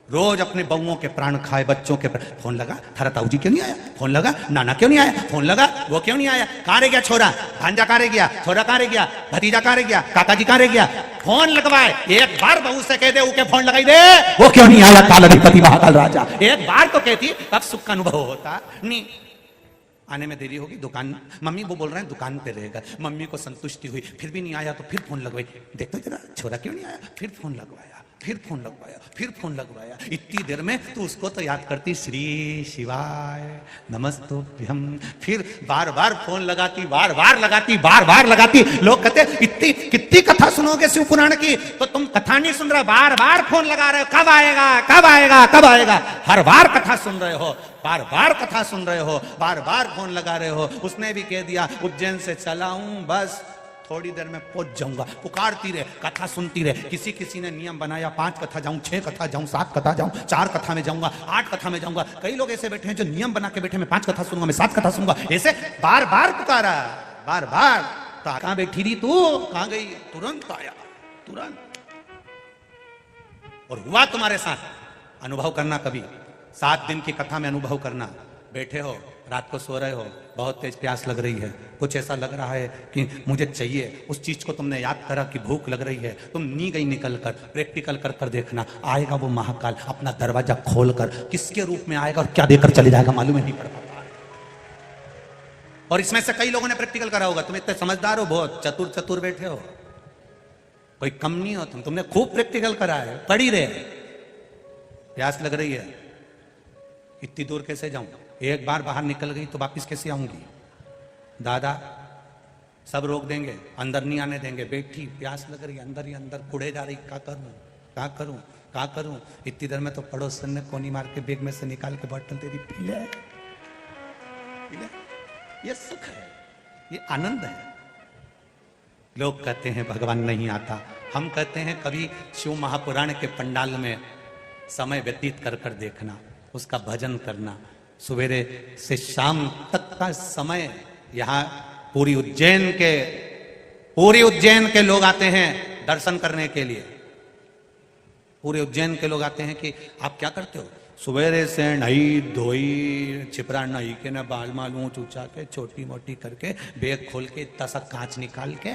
रोज अपने बहुओं के प्राण खाए, बच्चों के फोन लगा, थारा ताऊ जी क्यों नहीं आया, फोन लगा, नाना क्यों नहीं आया, फोन लगा, वो क्यों नहीं आया, कहां रह गया छोरा, भांजा कहां रह गया, छोरा कहां रह गया, भतीजा कहां रह गया, काका जी कहां रह गया। फोन लगवाए, एक बार बहू से कह दे उके फोन लगाई दे, वो क्यों नहीं आया कालाधिपति महाकाल राजा। एक बार तो कहती तब सुख का अनुभव होता नहीं। आने में देरी होगी, दुकान मम्मी वो बोल रहे हैं दुकान पे रहेगा। मम्मी को संतुष्टि हुई, फिर भी नहीं आया तो फिर फोन लगवाई, देखो जरा छोरा क्यों नहीं आया, फिर फोन लगवाया, फिर फोन लगवाया, फिर फोन लगवाया। इतनी देर में तो उसको तो याद करती श्री शिवाय नमस्तुभ्यम, फिर बार बार फोन लगाती, बार बार लगाती, बार बार लगाती। लोग कहते इतनी कितनी कथा सुनोगे शिव पुराण की, तो तुम कथा नहीं सुन रहे, बार बार फोन लगा रहे हो, कब आएगा, कब आएगा, कब आएगा। हर बार कथा सुन रहे हो, बार बार कथा सुन रहे हो, बार बार फोन लगा रहे हो। उसने भी कह दिया उज्जैन से चला हूं, बस थोड़ी देर में पहुंच जाऊंगा। पुकारती रहे, कथा सुनती रहे। किसी किसी ने नियम बनाया 5 कथा जाऊं, 6 कथा जाऊं, 7 कथा जाऊं, 4 कथा में जाऊंगा, 8 कथा में जाऊंगा। कई लोग ऐसे बैठे हैं जो नियम बना के बैठे, मैं 5 कथा सुनूंगा, मैं 7 कथा सुनूंगा। ऐसे बार बार पुकारा, बार बार। तो कहां बैठी रही तू, कहां गई, तुरंत आया, तुरंत। और हुआ तुम्हारे साथ। अनुभव करना कभी 7 दिन की कथा में अनुभव करना। बैठे हो, रात को सो रहे हो, बहुत तेज प्यास लग रही है, कुछ ऐसा लग रहा है कि मुझे चाहिए, उस चीज को तुमने याद करा कि भूख लग रही है, तुम नी गई निकल कर, प्रैक्टिकल कर कर देखना। आएगा वो महाकाल अपना दरवाजा खोलकर, किसके रूप में आएगा और क्या देकर चले जाएगा मालूम ही नहीं पड़ पाता। और इसमें से कई लोगों ने प्रैक्टिकल करा होगा। तुम इतने समझदार हो, बहुत चतुर चतुर बैठे हो, कोई कम नहीं हो तुमने खूब प्रैक्टिकल करा है। पढ़ी रहे, प्यास लग रही है, इतनी दूर कैसे जाऊं, एक बार बाहर निकल गई तो वापिस कैसे आऊंगी, दादा सब रोक देंगे, अंदर नहीं आने देंगे, बैठी प्यास लग रही, अंदर ही अंदर कुड़े जा रही, क्या करूं क्या करूं क्या करूं। इतनी देर में तो पड़ोसन ने कोनी मार के बैग में से निकाल के बोतल दे दी, पी ले, पी ले। ये सुख है, ये आनंद है। लोग कहते हैं भगवान नहीं आता, हम कहते हैं कभी शिव महापुराण के पंडाल में समय व्यतीत कर कर देखना, उसका भजन करना, सवेरे से शाम तक का समय। यहाँ पूरी उज्जैन के लोग आते हैं दर्शन करने के लिए। पूरे उज्जैन के लोग आते हैं कि आप क्या करते हो, सवेरे से नई धोई छिपरा नई के न बाल मालूम चूचा के छोटी मोटी करके बैग खोल के इतना सा कांच निकाल के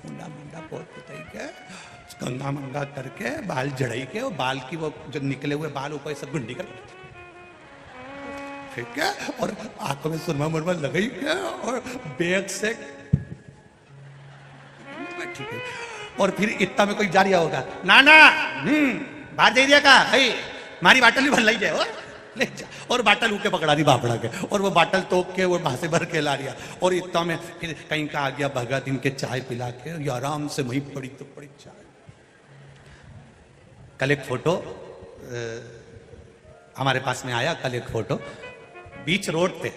मुंडा मुंडा पोत पुताई के गंगा मंगा करके बाल जड़ाई के, और बाल की वो जो निकले हुए बाल ऊपर सब गुंडी कर ठीक है, और आंखों में सुरमा मुरमा लगाई के, और बैग से ठीक है, और फिर इतना में कोई जा रहा होगा, ना ना बाहर दे दिया का भाई मारी बाटल भी भर लाई जाए, ले जा, और बाटल ऊके पकड़ा दी बापड़ा के, और वो बाटल तोप के वो वहां से भर के ला रिया, और इतना में फिर कहीं का आ गया भगत इनके चाय पिला के, ये आराम से वहीं पड़ी तो पड़ी चाय। कल एक फोटो हमारे पास में आया, कल एक फोटो बीच रोड पे,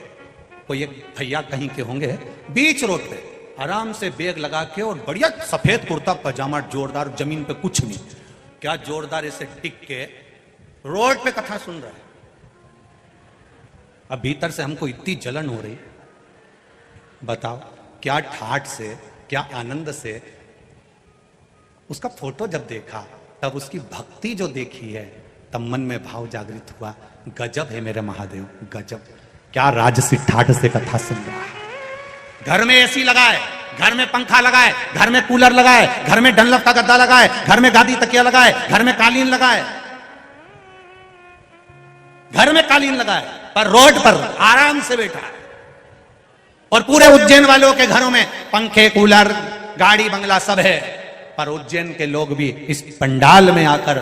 कोई एक भैया कहीं के होंगे, बीच रोड पे आराम से बैग लगा के, और बढ़िया सफेद कुर्ता पजामा जोरदार, जमीन पे कुछ नहीं, क्या जोरदार ऐसे टिक के रोड पे कथा सुन रहा है। अब भीतर से हमको इतनी जलन हो रही, बताओ क्या ठाठ से, क्या आनंद से। उसका फोटो जब देखा, तब उसकी भक्ति जो देखी है, तब मन में भाव जागृत हुआ, गजब है मेरे महादेव, गजब, क्या राजसी ठाठ से कथा सुन रहा है। घर में एसी लगाए, घर में पंखा लगाए, घर में कूलर लगाए, घर में डनलप का गद्दा लगाए, घर में गादी तकिया लगाए, घर में कालीन लगाए, घर में कालीन लगाए, पर रोड पर आराम से बैठा है। और पूरे उज्जैन वालों के घरों में पंखे कूलर गाड़ी बंगला सब है, पर उज्जैन के लोग भी इस पंडाल में आकर,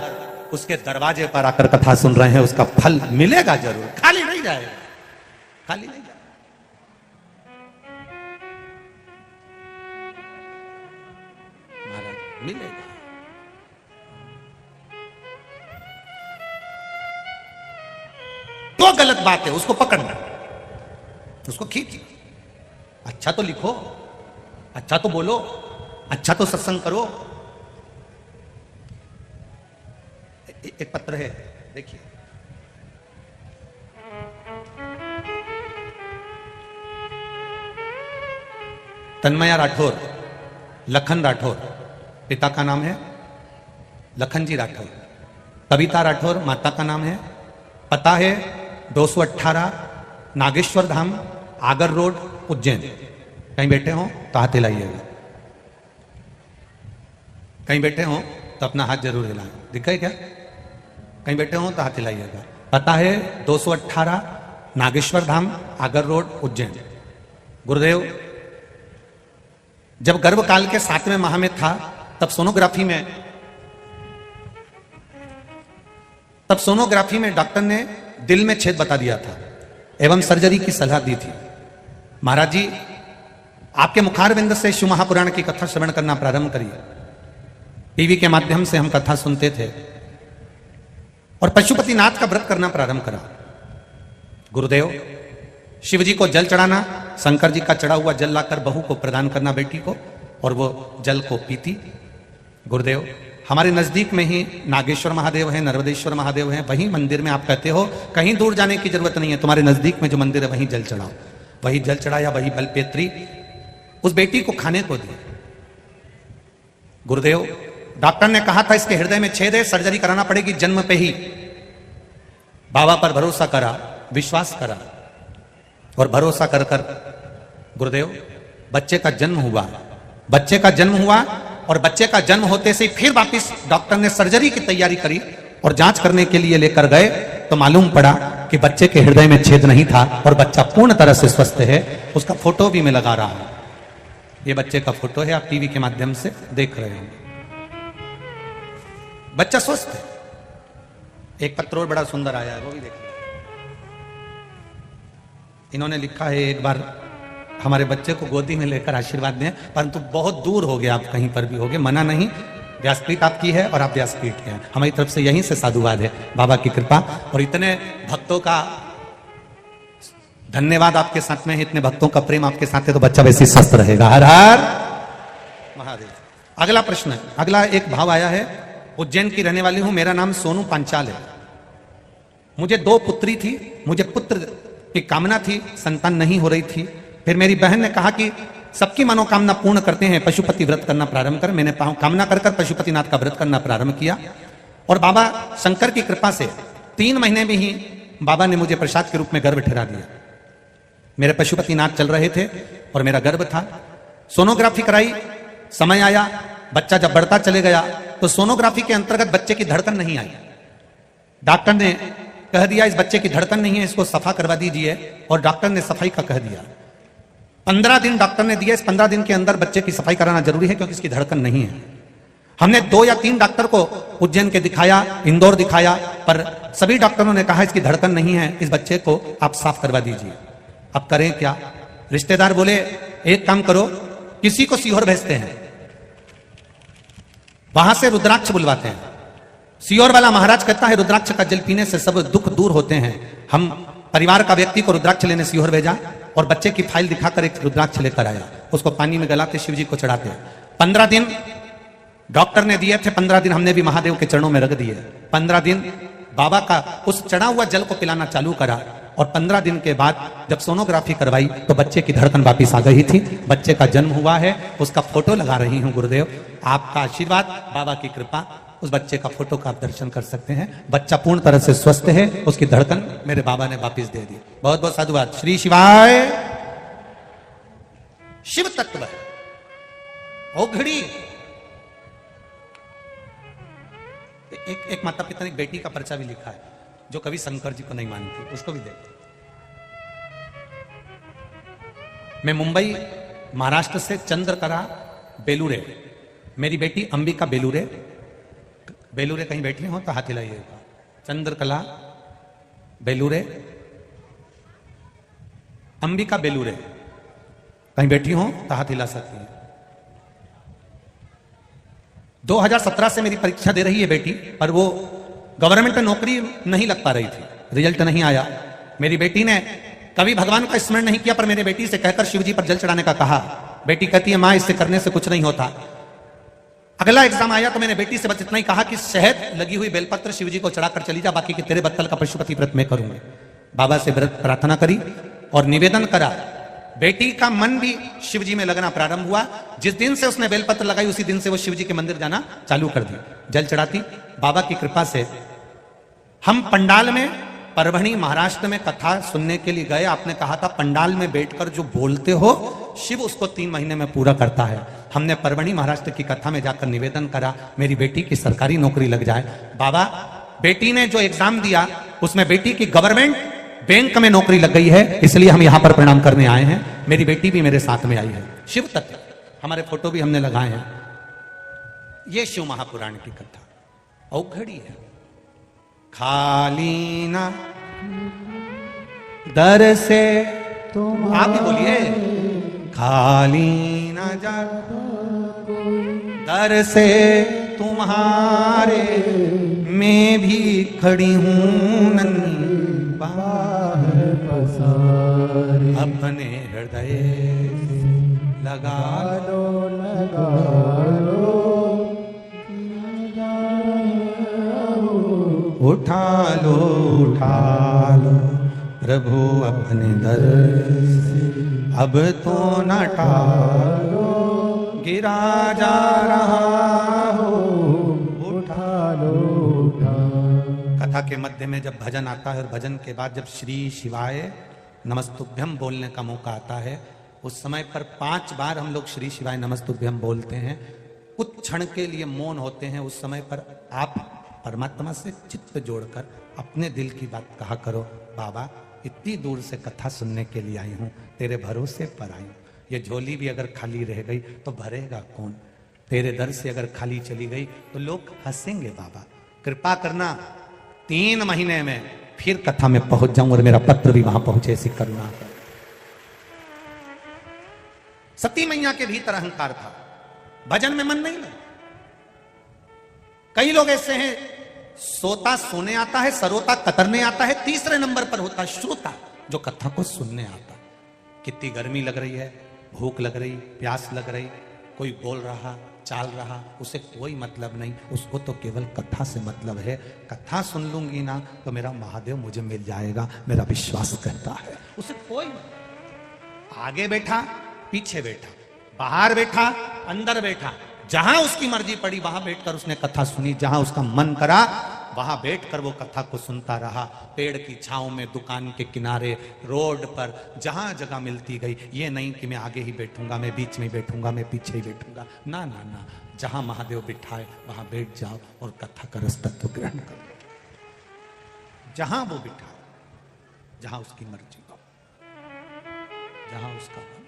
उसके दरवाजे पर आकर कथा सुन रहे हैं। उसका फल मिलेगा जरूर, खाली नहीं जाएगा, खाली नहीं जाएगा। महाराज मिलेगा। तो गलत बात है, उसको पकड़ना, उसको खींच। अच्छा तो लिखो, अच्छा तो बोलो, अच्छा तो सत्संग करो। एक पत्र है, देखिए, तन्मया राठौर, लखन राठौर, पिता का नाम है लखन जी राठौर, कविता राठौर माता का नाम है, पता है 218 नागेश्वर धाम, आगर रोड, उज्जैन। कहीं बैठे हो तो हाथ हिलाइएगा, कहीं बैठे हो तो अपना हाथ जरूर हिलाएं। दिख गए क्या? कहीं बैठे हो तो हाथ हिलाइएगा। पता है 218 नागेश्वर धाम, आगर रोड, उज्जैन। गुरुदेव जब गर्भकाल के 7वें माह में था, तब सोनोग्राफी में डॉक्टर ने दिल में छेद बता दिया था एवं सर्जरी की सलाह दी थी। महाराज जी आपके मुखारविंद से शिव महापुराण की कथा श्रवण करना प्रारंभ करिए। टीवी के माध्यम से हम कथा सुनते थे और पशुपतिनाथ का व्रत करना प्रारंभ करा। गुरुदेव शिव जी को जल चढ़ाना, शंकर जी का चढ़ा हुआ जल लाकर बहू को प्रदान करना बेटी को, और वो जल को पीती। गुरुदेव हमारे नजदीक में ही नागेश्वर महादेव है, नर्मदेश्वर महादेव है, वहीं मंदिर में आप कहते हो कहीं दूर जाने की जरूरत नहीं है, तुम्हारे नजदीक में जो मंदिर है वहीं जल चढ़ाओ। वही जल चढ़ाया, वही बलपेत्री उस बेटी को खाने को दी। गुरुदेव डॉक्टर ने कहा था इसके हृदय में छेद है, सर्जरी कराना पड़ेगी जन्म पे ही। बाबा पर भरोसा करा, विश्वास करा, और भरोसा कर कर गुरुदेव बच्चे का जन्म हुआ। बच्चे का जन्म हुआ और बच्चे का जन्म होते से फिर वापस डॉक्टर ने सर्जरी की तैयारी करी और जांच करने के लिए लेकर गए तो मालूम पड़ा कि बच्चे के हृदय में छेद नहीं था और बच्चा पूर्ण तरह से स्वस्थ है, उसका फोटो भी मैं लगा रहा हूं। ये बच्चे का फोटो है, आप टीवी के माध्यम से देख रहे होंगे। बच्चा स्वस्थ है। एक पत्र और बड़ा सुंदर आया है, वो भी देखिए। इन्होंने लिखा है, एक बार हमारे बच्चे को गोदी में लेकर आशीर्वाद दें, परंतु बहुत दूर हो गया, आप कहीं पर भी हो गए, मना नहीं, व्यासपीठ आपकी है और आप व्यासपीठ के हैं। हमारी तरफ से यहीं से साधुवाद है, बाबा की कृपा। और इतने भक्तों का धन्यवाद आपके साथ में है, इतने भक्तों का प्रेम आपके साथ है, तो बच्चा वैसे ही स्वस्थ रहेगा। हर हर महादेव। अगला प्रश्न है, अगला एक भाव आया है। उज्जैन की रहने वाली हूं, मेरा नाम सोनू पांचाल है। मुझे 2 पुत्री थी, मुझे पुत्र की कामना थी, संतान नहीं हो रही थी। फिर मेरी बहन ने कहा कि सबकी मनोकामना पूर्ण करते हैं, पशुपति व्रत करना प्रारंभ कर। मैंने कामना कर पशुपतिनाथ का व्रत करना प्रारंभ किया और बाबा शंकर की कृपा से 3 महीने में ही बाबा ने मुझे प्रसाद के रूप में गर्भ ठहरा दिया। मेरे पशुपतिनाथ चल रहे थे और मेरा गर्भ था। सोनोग्राफी कराई, समय आया, बच्चा जब बढ़ता चले गया तो सोनोग्राफी के अंतर्गत बच्चे की धड़कन नहीं आई। डॉक्टर ने कह दिया इस बच्चे की धड़कन नहीं है, इसको सफा करवा दीजिए, और डॉक्टर ने सफाई का कह दिया। 15 दिन डॉक्टर ने दिया, इस 15 दिन के अंदर बच्चे की सफाई कराना जरूरी है क्योंकि इसकी धड़कन नहीं है। हमने 2 या 3 डॉक्टर को उज्जैन के दिखाया, इंदौर दिखाया, पर सभी डॉक्टरों ने कहा इसकी धड़कन नहीं है, इस बच्चे को आप साफ करवा दीजिए। अब करें क्या? रिश्तेदार बोले एक काम करो, किसी को सीहोर भेजते हैं, वहां से रुद्राक्ष बुलवाते हैं। सीहोर वाला महाराज कहता है रुद्राक्ष का जल पीने से सब दुख दूर होते हैं। हम परिवार का व्यक्ति को रुद्राक्ष लेने सीहोर भेजा और बच्चे की फाइल दिखाकर एक रुद्राक्ष लेकर आया। उसको पानी में गलाते, शिव जी को चढ़ाते। 15 दिन डॉक्टर ने दिए थे, 15 दिन हमने भी महादेव के चरणों में रख दिए। 15 दिन बाबा का उस चढ़ा हुआ जल को पिलाना चालू करा और 15 दिन के बाद जब सोनोग्राफी करवाई तो बच्चे की धड़कन वापिस आ गई थी। बच्चे का जन्म हुआ है, उसका फोटो लगा रही हूं गुरुदेव। आपका आशीर्वाद, बाबा की कृपा, उस बच्चे का फोटो का आप दर्शन कर सकते हैं। बच्चा पूर्ण तरह से स्वस्थ है, उसकी धड़कन मेरे बाबा ने वापिस दे दी। बहुत बहुत साधुवाद। श्री शिवाय। शिव तत्व औघड़ी। एक माता पिता ने एक बेटी का पर्चा भी लिखा है जो कभी शंकर जी को नहीं मानती, उसको भी देखते। मैं मुंबई महाराष्ट्र से चंद्रकला बेलूरे, मेरी बेटी अंबिका बेलूरे, बेलूरे कहीं बैठी हो तो हाथ हिलाइएगा। चंद्रकला बेलूरे, अंबिका बेलूरे कहीं बैठी हो तो हाथ हिला सकती है। 2017 से मेरी परीक्षा दे रही है बेटी, पर वो गवर्नमेंट में नौकरी नहीं लग पा रही थी, रिजल्ट नहीं आया। मेरी बेटी ने कभी भगवान का स्मरण नहीं किया, पर मेरे बेटी से कहकर शिव जी पर जल चढ़ाने का कहा। बेटी कहती है मां इससे करने से कुछ नहीं होता। अगला एग्जाम आया तो मैंने बेटी से बस इतना ही कहा कि शहद लगी हुई बेलपत्र शिव जी को चढ़ाकर चली जा, बाकी के तेरे बत्तल का पशुपति व्रत में करूंगी। बाबा से व्रत प्रार्थना करी और निवेदन करा। बेटी का मन भी शिव जी में लगना प्रारंभ हुआ। जिस दिन से उसने बेलपत्र लगाई उसी दिन से वो शिव जी के मंदिर जाना चालू कर दी, जल चढ़ाती। बाबा की कृपा से हम पंडाल में परभणी महाराष्ट्र में कथा सुनने के लिए गए। आपने कहा था पंडाल में बैठकर जो बोलते हो शिव उसको 3 महीने में पूरा करता है। हमने परभणी महाराष्ट्र की कथा में जाकर निवेदन करा मेरी बेटी की सरकारी नौकरी लग जाए। बाबा, बेटी ने जो एग्जाम दिया उसमें बेटी की गवर्नमेंट बैंक में नौकरी लग गई है, इसलिए हम यहां पर प्रणाम करने आए हैं। मेरी बेटी भी मेरे साथ में आई है। शिव तत्व, हमारे फोटो भी हमने लगाए हैं। ये शिव महापुराण की कथा औघड़ी है। खाली ना दर से, आप भी बोलिए, खाली ना जा दर से तुम्हारे, मैं भी खड़ी हूं नन्ही बाहर पसारे, अपने हृदय लगा लो, लगा लो, उठा लो, उठा लो प्रभु अपने दर से, अब तो न टालो, गिरा जा रहा हो, उठा लो, उठा। कथा के मध्य में जब भजन आता है और भजन के बाद जब श्री शिवाय नमस्तुभ्यम बोलने का मौका आता है, उस समय पर 5 बार हम लोग श्री शिवाय नमस्तुभ्यम बोलते हैं। कुछ क्षण के लिए मौन होते हैं। उस समय पर आप परमात्मा से चित्त जोड़कर अपने दिल की बात कहा करो, बाबा इतनी दूर से कथा सुनने के लिए आई हूं, तेरे भरोसे पर आई हूं। ये झोली भी अगर खाली रह गई तो भरेगा कौन? तेरे दर से अगर खाली चली गई तो लोग हंसेंगे। बाबा कृपा करना 3 महीने में फिर कथा में पहुंच जाऊं और मेरा पत्र भी वहां पहुंचे, ऐसी करुणा कर। सती मैया के भीतर अहंकार था, भजन में मन नहीं लगा। कई लोग ऐसे हैं, सोता सोने आता है, सरोता कतरने आता है, तीसरे नंबर पर होता श्रोता, जो कथा को सुनने आता। कितनी गर्मी लग रही है, भूख लग रही, प्यास लग रही, कोई बोल रहा, चाल रहा, उसे कोई मतलब नहीं, उसको तो केवल कथा से मतलब है। कथा सुन लूंगी ना तो मेरा महादेव मुझे मिल जाएगा, मेरा विश्वास कहता है। उसे कोई आगे बैठा, पीछे बैठा, बाहर बैठा, अंदर बैठा, जहां उसकी मर्जी पड़ी वहां बैठकर उसने कथा सुनी। जहां उसका मन करा वहां बैठकर वो कथा को सुनता रहा। पेड़ की छांव में, दुकान के किनारे, रोड पर, जहां जगह मिलती गई। ये नहीं कि मैं आगे ही बैठूंगा, मैं बीच में बैठूंगा, मैं पीछे ही बैठूंगा, ना ना ना, जहां महादेव बिठाए वहां बैठ जाओ और कथा का रस तत्व ग्रहण करो। जहां वो बिठाए, जहां उसकी मर्जी हो, जहां उसका मन।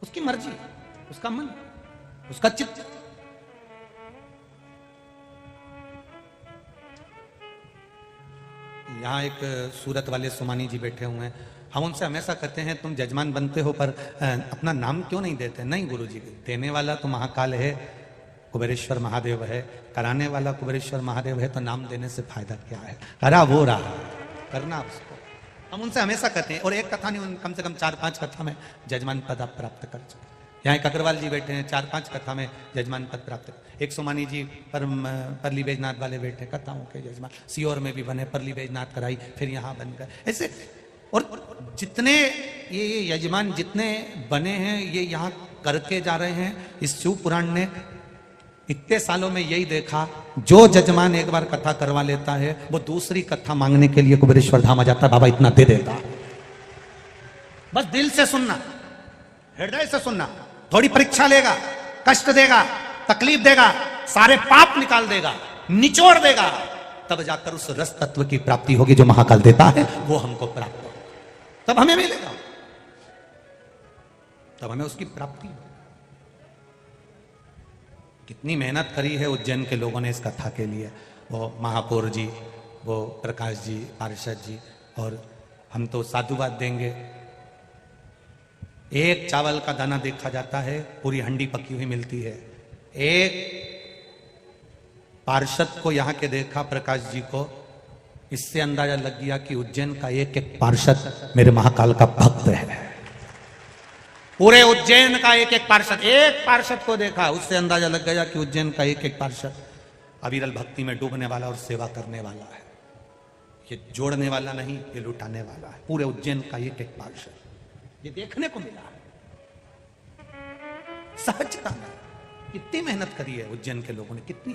उसकी मर्जी, उसका मन, उसका चित्त। यहां एक सूरत वाले सुमानी जी बैठे हुए हैं। हम उनसे हमेशा कहते हैं तुम जजमान बनते हो पर अपना नाम क्यों नहीं देते? नहीं गुरुजी, देने वाला तो महाकाल है, कुबेरेश्वर महादेव है, कराने वाला कुबेरेश्वर महादेव है, तो नाम देने से फायदा क्या है? करा वो रहा, करना उसको। हम उनसे हमेशा कहते हैं, और एक कथा नहीं, कम से कम 4-5 कथा में जजमान पद आप प्राप्त कर चुके। यहाँ एक अग्रवाल जी बैठे हैं, 4-5 कथा में जजमान पद प्राप्त कर। एक सोमानी जी परली बैजनाथ वाले बैठे, कथाओं के जजमान, सीहोर में भी बने, परली बैजनाथ कराई, फिर यहाँ बन गए, ऐसे। और जितने ये यजमान जितने बने हैं, ये यहाँ करके जा रहे हैं। इस शिव पुराण ने इतने सालों में यही देखा, जो जजमान एक बार कथा करवा लेता है वो दूसरी कथा मांगने के लिए कुबेरेश्वर धाम आ जाता है, बाबा इतना दे देता। बस दिल से सुनना, हृदय से सुनना। थोड़ी परीक्षा लेगा, कष्ट देगा, तकलीफ देगा, सारे पाप निकाल देगा, निचोड़ देगा, तब जाकर उस रस तत्व की प्राप्ति होगी जो महाकाल देता है, वो हमको प्राप्त होगा, तब हमें मिलेगा, तब हमें उसकी प्राप्ति होगी। कितनी मेहनत करी है उज्जैन के लोगों ने इस कथा के लिए, वो महापौर जी, वो प्रकाश जी, पार्षद जी, और हम तो साधुवाद देंगे। एक चावल का दाना देखा जाता है, पूरी हंडी पकी हुई मिलती है। एक पार्षद को यहाँ के देखा, प्रकाश जी को, इससे अंदाजा लग गया कि उज्जैन का एक एक पार्षद मेरे महाकाल का भक्त है। पूरे उज्जैन का एक एक पार्षद को देखा, उससे अंदाजा लग गया कि उज्जैन का एक एक पार्षद अविरल भक्ति में डूबने वाला और सेवा करने वाला है। ये जोड़ने वाला नहीं, ये लुटाने वाला है। पूरे उज्जैन का एक एक पार्षद, ये देखने को मिला है सहजता में। कितनी मेहनत करी है उज्जैन के लोगों ने, कितनी,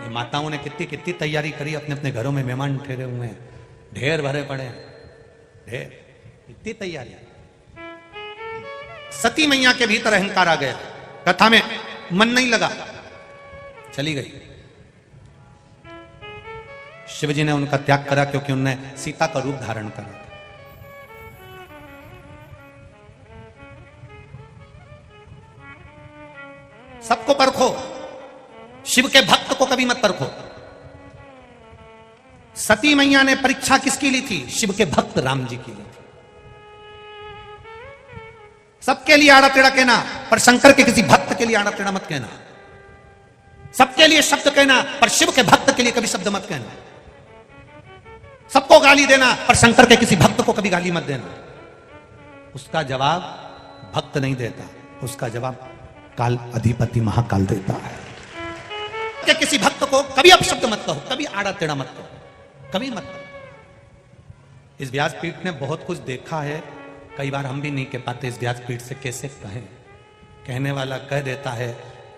ये माताओं ने कितनी कितनी तैयारी करी। अपने अपने घरों में मेहमान ठहरे हुए हैं, ढेर भरे पड़े हैं, ढेर, इतनी तैयारी। सती मैया के भीतर अहंकार आ गया, कथा में मन नहीं लगा, चली गई। शिवजी ने उनका त्याग करा क्योंकि उनने सीता का रूप धारण करा। सबको परखो, शिव के भक्त को कभी मत परखो। सती मैया ने परीक्षा किसकी ली थी? शिव के भक्त राम जी की ली थी। सबके लिए आड़ा टेढ़ा कहना, पर शंकर के किसी भक्त के लिए आड़ा टेढ़ा मत कहना। सबके लिए शब्द कहना, पर शिव के भक्त के लिए कभी शब्द मत कहना। सबको गाली देना, पर शंकर के किसी भक्त को कभी गाली मत देना। उसका जवाब भक्त नहीं देता, उसका जवाब काल अधिपति महाकाल देता है। कि किसी भक्त को कभी अपशब्द मत कहो, कभी आड़ा टेढ़ा मत कहो, कभी मत कहो। इस व्यासपीठ ने बहुत कुछ देखा है, कई बार हम भी नहीं कह पाते इस व्यासपीठ से कैसे कहें। कहने वाला कह देता है,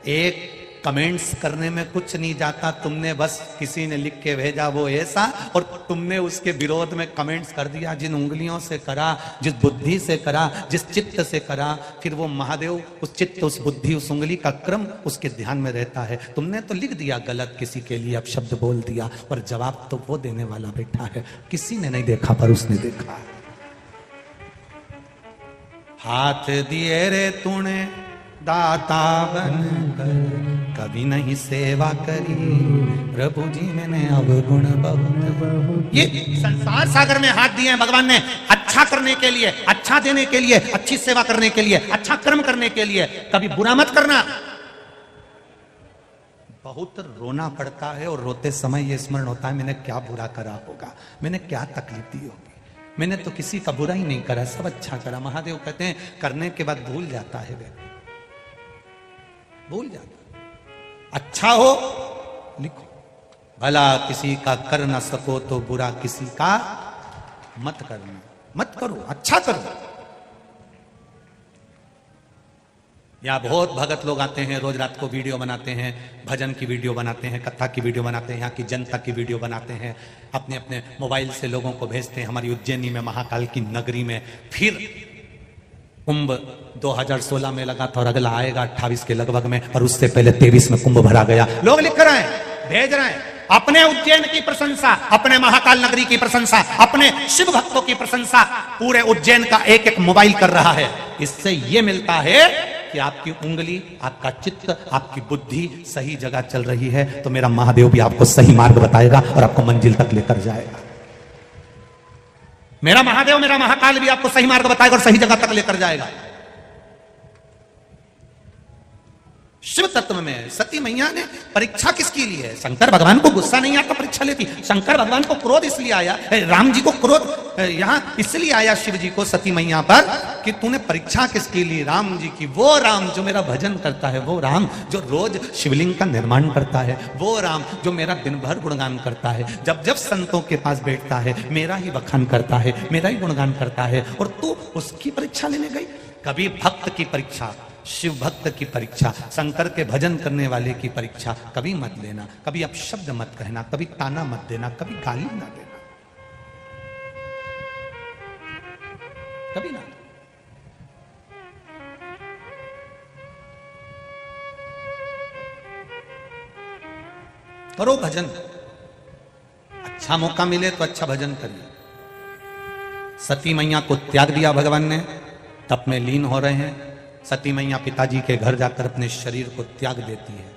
एक कमेंट्स करने में कुछ नहीं जाता। तुमने बस किसी ने लिख के भेजा वो ऐसा, और तुमने उसके विरोध में कमेंट्स कर दिया। जिन उंगलियों से करा, जिस बुद्धि से करा, जिस चित्त से करा, फिर वो महादेव उस चित्त, उस बुद्धि, उस उंगली का क्रम उसके ध्यान में रहता है। तुमने तो लिख दिया गलत किसी के लिए, अब शब्द बोल दिया, और जवाब तो वो देने वाला बैठा है। किसी ने नहीं देखा पर उसने देखा। हाथ दिए रे तूने दाता बनकर, कभी नहीं सेवा करी प्रभु जी मैंने अवगुण बहुत। ये संसार सागर में हाथ दिए हैं भगवान ने, अच्छा करने के लिए, अच्छा देने के लिए, अच्छी सेवा करने के लिए, अच्छा कर्म करने के लिए। कभी बुरा मत करना। बहुत रोना पड़ता है, और रोते समय ये स्मरण होता है मैंने क्या बुरा करा होगा, मैंने क्या तकलीफ दी होगी। मैंने तो किसी का बुरा ही नहीं करा, सब अच्छा करा। महादेव कहते हैं करने के बाद भूल जाता है व्यक्ति, भूल जाता। अच्छा हो लिखो, भला किसी का कर ना सको तो बुरा किसी का मत करना, मत करो, अच्छा करो। या बहुत भगत लोग आते हैं, रोज रात को वीडियो बनाते हैं, भजन की वीडियो बनाते हैं, कथा की वीडियो बनाते हैं, यहाँ की जनता की वीडियो बनाते हैं, अपने अपने मोबाइल से लोगों को भेजते हैं। हमारी उज्जैनी में, महाकाल की नगरी में फिर कुंभ 2016 में लगा था, और अगला आएगा 28 के लगभग में, और उससे पहले 23 में कुंभ भरा गया। लोग लिख रहे हैं, भेज रहे हैं, अपने उज्जैन की प्रशंसा, अपने महाकाल नगरी की प्रशंसा, अपने शिव भक्तों की प्रशंसा पूरे उज्जैन का एक एक मोबाइल कर रहा है। इससे यह मिलता है कि आपकी उंगली, आपका चित्त, आपकी बुद्धि सही जगह चल रही है, तो मेरा महादेव भी आपको सही मार्ग बताएगा और आपको मंजिल तक लेकर जाएगा। मेरा महादेव, मेरा महाकाल भी आपको सही मार्ग बताएगा और सही जगह तक लेकर जाएगा। शिव तत्व में सती मैया ने परीक्षा किसकी ली है? शंकर भगवान को गुस्सा नहीं आता, परीक्षा लेती। शंकर भगवान को क्रोध इसलिए आया, राम जी को क्रोध यहां इसलिए आया शिव जी को सती मैया पर, कि तूने परीक्षा किसकी ली? राम जी की। वो राम जो मेरा भजन करता है, वो राम जो रोज शिवलिंग का निर्माण करता है, वो राम जो मेरा दिन भर गुणगान करता है, जब जब संतों के पास बैठता है मेरा ही बखान करता है, मेरा ही गुणगान करता है, और तू उसकी परीक्षा लेने गई। कभी भक्त की परीक्षा, शिव भक्त की परीक्षा, शंकर के भजन करने वाले की परीक्षा कभी मत लेना। कभी अपशब्द मत कहना, कभी ताना मत देना, कभी गाली ना देना, कभी ना। करो भजन, अच्छा मौका मिले तो अच्छा भजन करिए। सती मैया को त्याग दिया भगवान ने, तप में लीन हो रहे हैं। सती मैया पिताजी के घर जाकर अपने शरीर को त्याग देती है।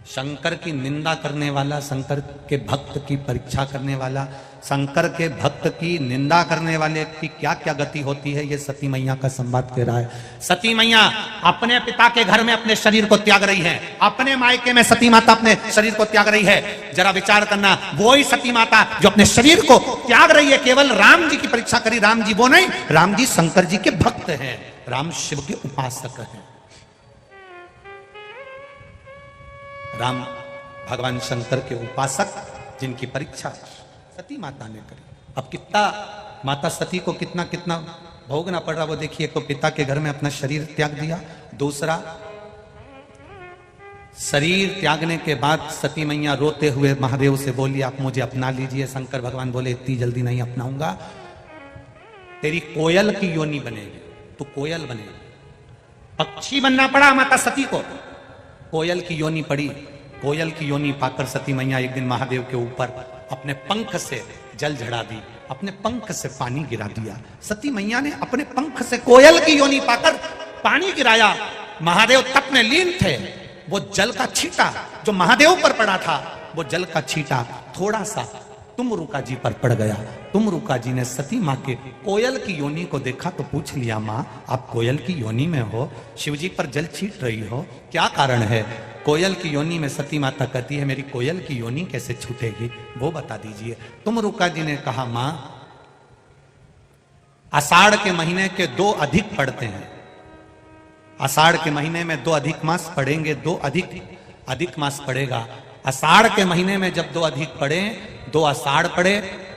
शंकर की निंदा करने वाला, शंकर के भक्त की परीक्षा करने वाला, शंकर के भक्त की निंदा करने वाले की क्या क्या गति होती है, ये सती मैया का संवाद कह रहा है। सती मैया अपने पिता के घर में अपने शरीर को त्याग रही है, अपने मायके में सती माता अपने शरीर को त्याग रही है। जरा विचार करना, वो ही सती माता जो अपने शरीर को त्याग रही है, केवल राम जी की परीक्षा करी। राम जी वो नहीं, राम जी शंकर जी के भक्त हैं, राम शिव के उपासक हैं। राम भगवान शंकर के उपासक, जिनकी परीक्षा सती माता ने करी। अब कितना माता सती को कितना कितना भोगना पड़ रहा वो देखिए। तो पिता के घर में अपना शरीर त्याग दिया, दूसरा शरीर त्यागने के बाद सती मैया रोते हुए महादेव से बोली आप मुझे अपना लीजिए। शंकर भगवान बोले इतनी जल्दी नहीं अपनाऊंगा, तेरी कोयल की योनि बनेगी, तू कोयल बनेगी। पक्षी बनना पड़ा माता सती को, कोयल की योनि पड़ी। कोयल की योनि पाकर सती मैया एक दिन महादेव के ऊपर अपने पंख से जल झड़ा दी, अपने पंख से पानी गिरा दिया। सती मैया ने अपने पंख से कोयल की योनि पाकर पानी गिराया। महादेव तप में लीन थे। वो जल का छींटा जो महादेव पर पड़ा था, वो जल का छींटा थोड़ा सा तुमरुका जी पर पड़ गया। तुमरुका जी ने सती माँ के कोयल की योनि को देखा तो पूछ लिया, माँ आप कोयल की योनि में हो, शिवजी पर जल छींट रही हो, क्या कारण है? कोयल की योनि में सती माता कहती है मेरी कोयल की योनि कैसे छूटेगी, वो बता दीजिए। तुमरुका जी ने कहा, माँ आषाढ़ के महीने के 2 अधिक पड़ते हैं, आषाढ़ के महीने में 2 अधिक मास पड़ेंगे, 2 अधिक मास पड़ेगा। आषाढ़ के महीने में जब 2 अधिक पड़े, 2 आषाढ़ पड़े,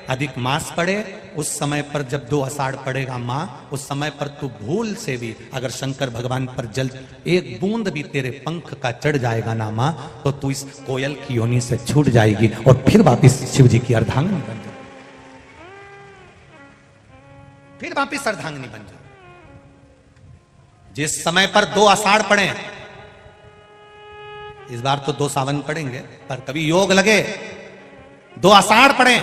अधिक मास पड़े, उस समय पर जब 2 आषाढ़ पड़ेगा माँ, उस समय पर तू भूल से भी अगर शंकर भगवान पर जल एक बूंद भी तेरे पंख का चढ़ जाएगा ना माँ, तो तू इस कोयल की योनि से छूट जाएगी और फिर वापिस शिव जी की अर्धांगिनी बन जाएगी, फिर वापिस अर्धांगिनी बन जाएगी। जिस समय पर 2 आषाढ़ पड़े, इस बार तो 2 सावन पड़ेंगे, पर कभी योग लगे 2 आषाढ़ पड़े,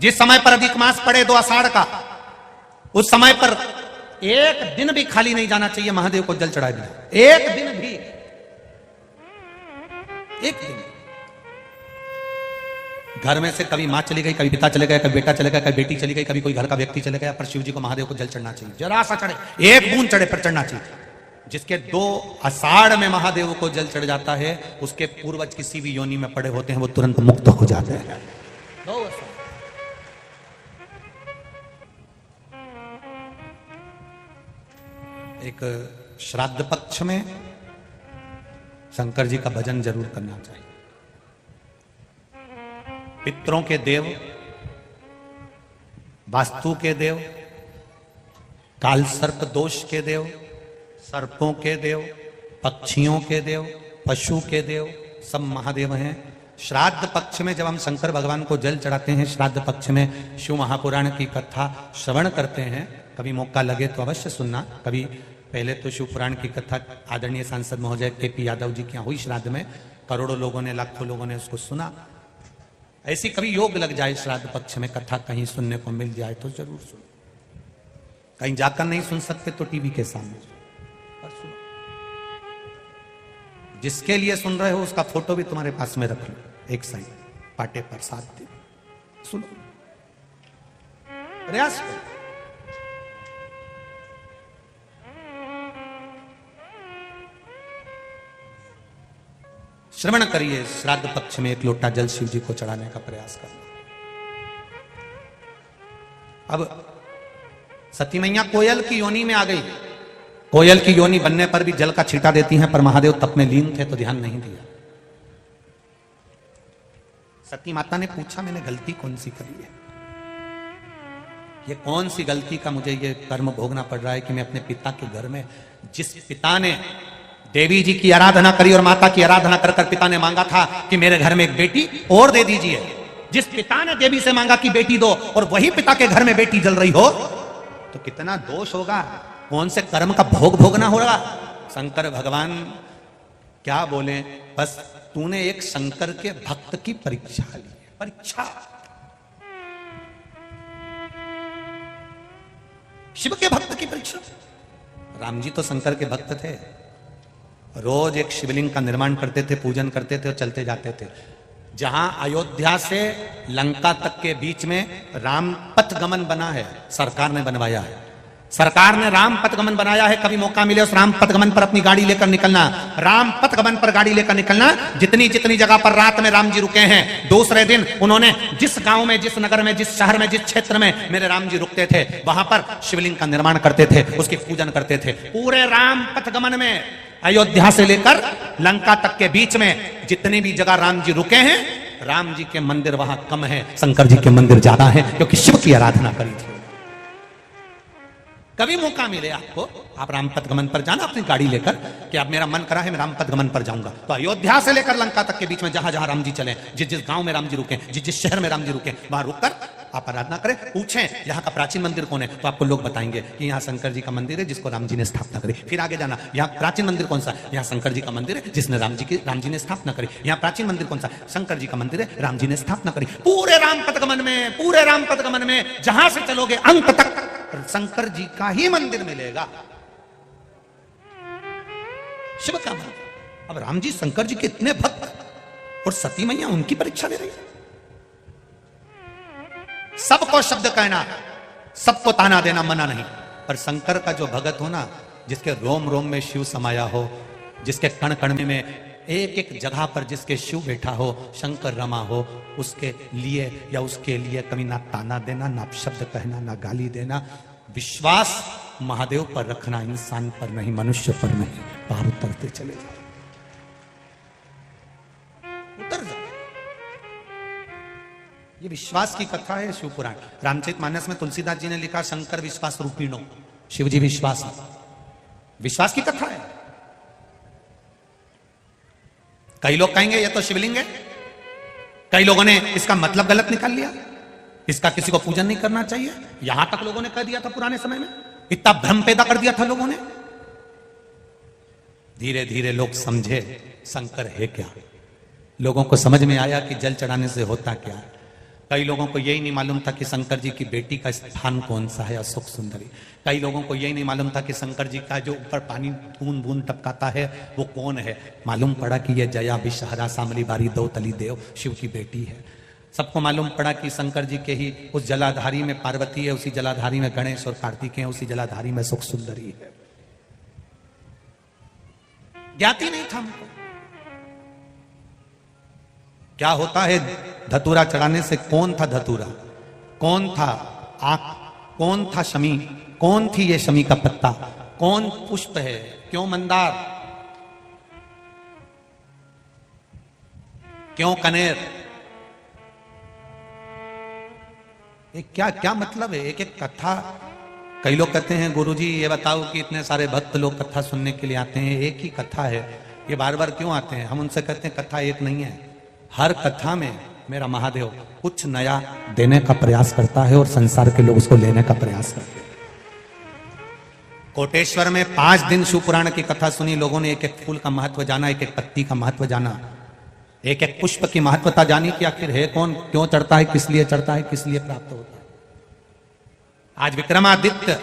जिस समय पर अधिक मास पड़े 2 आषाढ़ का, उस समय पर एक दिन भी खाली नहीं जाना चाहिए महादेव को जल चढ़ाए बिना, एक दिन भी, एक दिन। घर में से कभी मां चली गई, कभी पिता चले गए, कभी बेटा चले गया, कभी बेटी चली गई, कभी कोई घर का व्यक्ति चले गया, पर शिव जी को महादेव को जल चढ़ना चाहिए, जरा सा चढ़े, एक बूंद चढ़े पर चढ़ना चाहिए। जिसके 2 आषाढ़ में महादेव को जल चढ़ जाता है, उसके पूर्वज किसी भी योनि में पड़े होते हैं वो तुरंत मुक्त हो जाते हैं। एक श्राद्ध पक्ष में शंकर जी का भजन जरूर करना चाहिए। पितरों के देव, वास्तु के देव, काल सर्प दोष के देव, सर्पों के देव, पक्षियों के देव, पशु के देव, सब महादेव हैं। श्राद्ध पक्ष में जब हम शंकर भगवान को जल चढ़ाते हैं, श्राद्ध पक्ष में शिव महापुराण की कथा श्रवण करते हैं, कभी मौका लगे तो अवश्य सुनना। कभी पहले तो शिव पुराण की कथा आदरणीय सांसद महोदय के.पी. यादव जी की यहाँ हुई श्राद्ध में, करोड़ों लोगों ने, लाखों लोगों ने उसको सुना। ऐसी कभी योग लग जाए श्राद्ध पक्ष में कथा कहीं सुनने को मिल जाए तो जरूर सुनो। कहीं जाकर नहीं सुन सकते तो टीवी के सामने सुनो। जिसके लिए सुन रहे हो उसका फोटो भी तुम्हारे पास में रख लो, एक साइड पाटे पर, साथ दिन सुनो, प्रयास करो। श्रवण करिए, श्राद्ध पक्ष में 1 लोटा जल शिव जी को चढ़ाने का प्रयास करना। अब सती मैया कोयल की योनि में आ गई। कोयल की योनि बनने पर भी जल का छींटा देती हैं, पर महादेव तप में लीन थे तो ध्यान नहीं दिया। सती माता ने पूछा, मैंने गलती कौन सी करी है? ये कौन सी गलती का मुझे ये कर्म भोगना पड़ रहा है कि मैं अपने पिता के घर में, जिस पिता ने देवी जी की आराधना करी और माता की आराधना कर कर पिता ने मांगा था कि मेरे घर में एक बेटी और दे दीजिए, जिस पिता ने देवी से मांगा कि बेटी दो और वही पिता के घर में बेटी जल रही हो, तो कितना दोष होगा, कौन से कर्म का भोग भोगना होगा। शंकर भगवान क्या बोले, बस तूने एक शंकर के भक्त की परीक्षा ली, परीक्षा। शिव के भक्त की परीक्षा। राम जी तो शंकर के भक्त थे, रोज एक शिवलिंग का निर्माण करते थे, पूजन करते थे और चलते जाते थे। जहां अयोध्या से लंका तक के बीच में राम पथ गमन बना है, सरकार ने बनवाया है, सरकार ने राम पथ गमन बनाया है। कभी मौका मिले उस राम पथ गमन पर अपनी गाड़ी लेकर निकलना, राम पथ गमन पर गाड़ी लेकर निकलना। जितनी जितनी जगह पर रात में राम जी रुके हैं, दूसरे दिन उन्होंने जिस गांव में, जिस नगर में, जिस शहर में, जिस क्षेत्र में मेरे राम जी रुकते थे, वहां पर शिवलिंग का निर्माण करते थे, उसकी पूजन करते थे। पूरे राम पथ गमन में अयोध्या से लेकर लंका तक के बीच में जितनी भी जगह राम जी रुके हैं, राम जी के मंदिर वहां कम है, शंकर जी के मंदिर ज्यादा है, क्योंकि शिव की आराधना करी थी। कभी मौका मिले आपको, आप रामपथ गमन पर जाना अपनी गाड़ी लेकर कि अब मेरा मन करा है मैं रामपथ गमन पर जाऊंगा, तो अयोध्या से लेकर लंका तक के बीच में जहां जहां राम जी चले, जिस जिस गांव में राम जी रुके, जिस जिस शहर में राम जी रुके, वहां रुककर आप आराधना करें। पूछें यहाँ का प्राचीन मंदिर कौन है, तो आपको लोग बताएंगे कि यहाँ शंकर जी का मंदिर है जिसको राम जी ने स्थापना करी। फिर आगे जाना, यहाँ प्राचीन मंदिर कौन सा, यहाँ शंकर जी का मंदिर है जिसने राम जी ने स्थापना करी। यहाँ प्राचीन मंदिर कौन सा, शंकर जी का मंदिर है, राम जी ने स्थापना करी। पूरे रामपथ गमन में, पूरे रामपथ गमन में जहां से चलोगे अंत तक शंकर जी का ही मंदिर मिलेगा, शिव का मंदिर। अब राम जी शंकर जी के इतने भक्त और सती मैया उनकी परीक्षा ले रही है। सबको शब्द कहना, सबको ताना देना मना नहीं, पर शंकर का जो भगत हो ना, जिसके रोम रोम में शिव समाया हो, जिसके कण कण में एक एक जगह पर जिसके शिव बैठा हो, शंकर रमा हो, उसके लिए या उसके लिए कभी ना ताना देना, ना शब्द कहना, ना गाली देना। विश्वास महादेव पर रखना, इंसान पर नहीं, मनुष्य पर नहीं। पार उतरते चले जाओ, उतर जाओ। ये विश्वास की कथा है शिव पुराण। रामचरितमानस में तुलसीदास जी ने लिखा शंकर विश्वास रूपीणो, शिव जी विश्वास, विश्वास की कथा है। कई लोग कहेंगे ये तो शिवलिंग है, कई लोगों ने इसका मतलब गलत निकाल लिया, इसका किसी को पूजन नहीं करना चाहिए, यहां तक लोगों ने कह दिया था पुराने समय में, इतना भ्रम पैदा कर दिया था लोगों ने। धीरे धीरे लोग समझे शंकर है क्या, लोगों को समझ में आया कि जल चढ़ाने से होता क्या है। कई लोगों को यही नहीं मालूम था कि शंकर जी की बेटी का स्थान कौन सा है, अशोक सुंदरी। कई लोगों को यही नहीं मालूम था कि शंकर जी का जो ऊपर पानी बूंद बूंद टपकाता है वो कौन है। मालूम पड़ा कि यह जया विषहरा शामली बारी दो तली देव शिव की बेटी है। सबको मालूम पड़ा कि शंकर जी के ही उस जलाधारी में पार्वती है, उसी जलाधारी में गणेश और कार्तिक है, उसी जलाधारी में अशोक सुंदरी है। ज्ञाति नहीं था हमको क्या होता है धतूरा चढ़ाने से। कौन था धतूरा, कौन था आंख, कौन था शमी, कौन थी ये शमी का पत्ता, कौन पुष्प है, क्यों मंदार, क्यों कनेर, ये क्या क्या मतलब है। एक एक कथा, कई लोग कहते हैं गुरुजी ये बताओ कि इतने सारे भक्त लोग कथा सुनने के लिए आते हैं, एक ही कथा है, ये बार बार क्यों आते हैं। हम उनसे कहते हैं कथा एक नहीं है, हर कथा में मेरा महादेव कुछ नया देने का प्रयास करता है और संसार के लोग उसको लेने का प्रयास करते हैं। कोटेश्वर में 5 दिन शिव पुराण की कथा सुनी, लोगों ने एक एक फूल का महत्व जाना, एक एक पत्ती का महत्व जाना, एक एक पुष्प की महत्वता जानी कि आखिर है कौन, क्यों चढ़ता है, किस लिए चढ़ता है, किस लिए प्राप्त होता है। आज विक्रमादित्य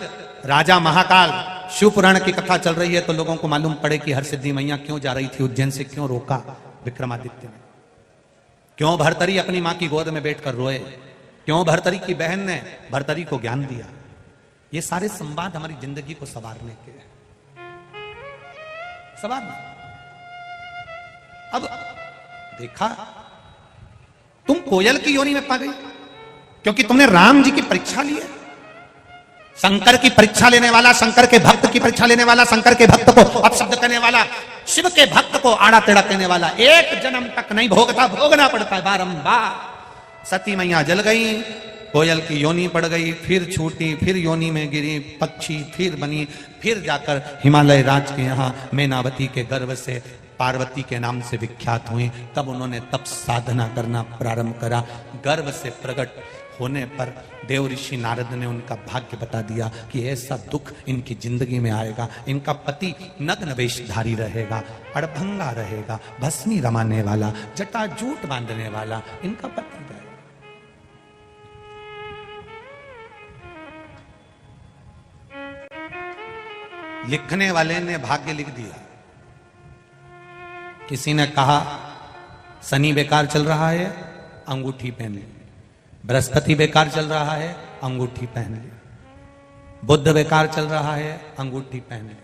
राजा महाकाल शिव पुराण की कथा चल रही है तो लोगों को मालूम पड़े कि हरसिद्धि मैया क्यों जा रही थी उज्जैन से, क्यों रोका विक्रमादित्य ने, क्यों भरतरी अपनी मां की गोद में बैठकर रोए, क्यों भरतरी की बहन ने भरतरी को ज्ञान दिया। ये सारे संवाद हमारी जिंदगी को संवारने के हैं, संवारना। अब देखा तुम कोयल की योनि में पा गई क्योंकि तुमने राम जी की परीक्षा ली है। शंकर की परीक्षा लेने वाला, शंकर के भक्त की परीक्षा लेने वाला, शंकर के भक्त को अपशब्द करने वाला, शिव के भक्त को आड़ा टेढ़ा कहने वाला, एक जन्म तक नहीं भोगता, भोगना पड़ता है बारंबार। सती मैया जल गई, कोयल की योनि पड़ गई, फिर छूटी, फिर योनि में गिरी, पक्षी फिर बनी, फिर जाकर हिमालय राज के यहाँ मैनावती के गर्भ से पार्वती के नाम से विख्यात हुई। तब उन्होंने तप साधना करना प्रारंभ करा। गर्भ से प्रकट होने पर देव ऋषि नारद ने उनका भाग्य बता दिया कि ऐसा दुख इनकी जिंदगी में आएगा, इनका पति नग्न वेशधारी रहेगा, अड़भंगा रहेगा, भस्मी रमाने वाला, जटाजूट बांधने वाला इनका पति रहेगा। लिखने वाले ने भाग्य लिख दिया। किसी ने कहा शनि बेकार चल रहा है, अंगूठी पहन ली। बृहस्पति बेकार चल रहा है, अंगूठी पहन ली। बुध बेकार चल रहा है, अंगूठी पहन ली।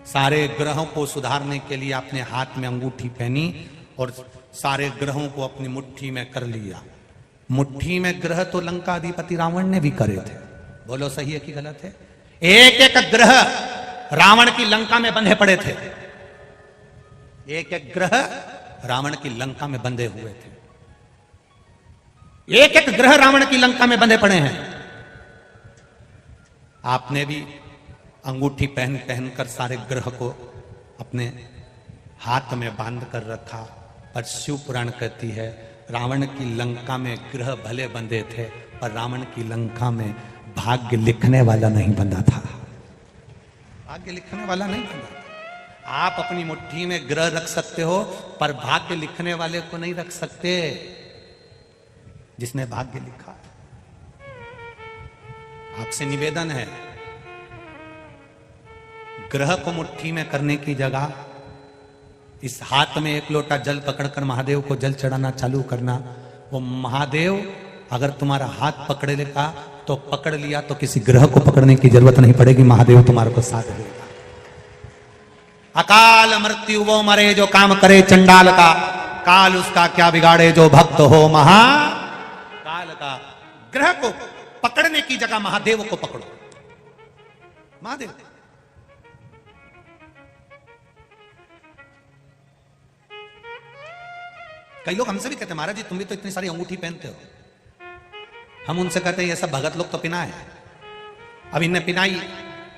सारे ग्रहों को सुधारने के लिए अपने हाथ में अंगूठी पहनी और सारे ग्रहों को अपनी मुट्ठी में कर लिया। मुट्ठी में ग्रह तो लंका अधिपति रावण ने भी करे थे। बोलो सही है कि गलत है? एक एक ग्रह रावण की लंका में बंधे पड़े थे। एक एक ग्रह रावण की लंका में बंधे हुए थे। एक एक ग्रह रावण की लंका में बंधे पड़े हैं। आपने भी अंगूठी पहन पहनकर सारे ग्रह को अपने हाथ में बांध कर रखा। पर शिव पुराण कहती है रावण की लंका में ग्रह भले बंधे थे पर रावण की लंका में भाग्य लिखने वाला नहीं बंधा था। भाग्य लिखने वाला नहीं बंधा था। आप अपनी मुट्ठी में ग्रह रख सकते हो पर भाग्य लिखने वाले को नहीं रख सकते। जिसने भाग्य लिखा, आपसे निवेदन है ग्रह को मुट्ठी में करने की जगह इस हाथ में एक लोटा जल पकड़कर महादेव को जल चढ़ाना चालू करना। वो महादेव अगर तुम्हारा हाथ पकड़े लेगा तो पकड़ लिया तो किसी ग्रह को पकड़ने की जरूरत नहीं पड़ेगी, महादेव तुम्हारे को साथ देगा। अकाल मृत्यु वो मरे जो काम करे चंडाल का, काल उसका क्या बिगाड़े जो भक्त हो महाकाल का। ग्रह को पकड़ने की जगह महादेव को पकड़ो। महादेव कई लोग हमसे भी कहते हैं महाराज जी तुम भी तो इतनी सारी अंगूठी पहनते हो। हम उनसे कहते हैं ये सब भगत लोग तो पिना है, अब इन्हें पिनाई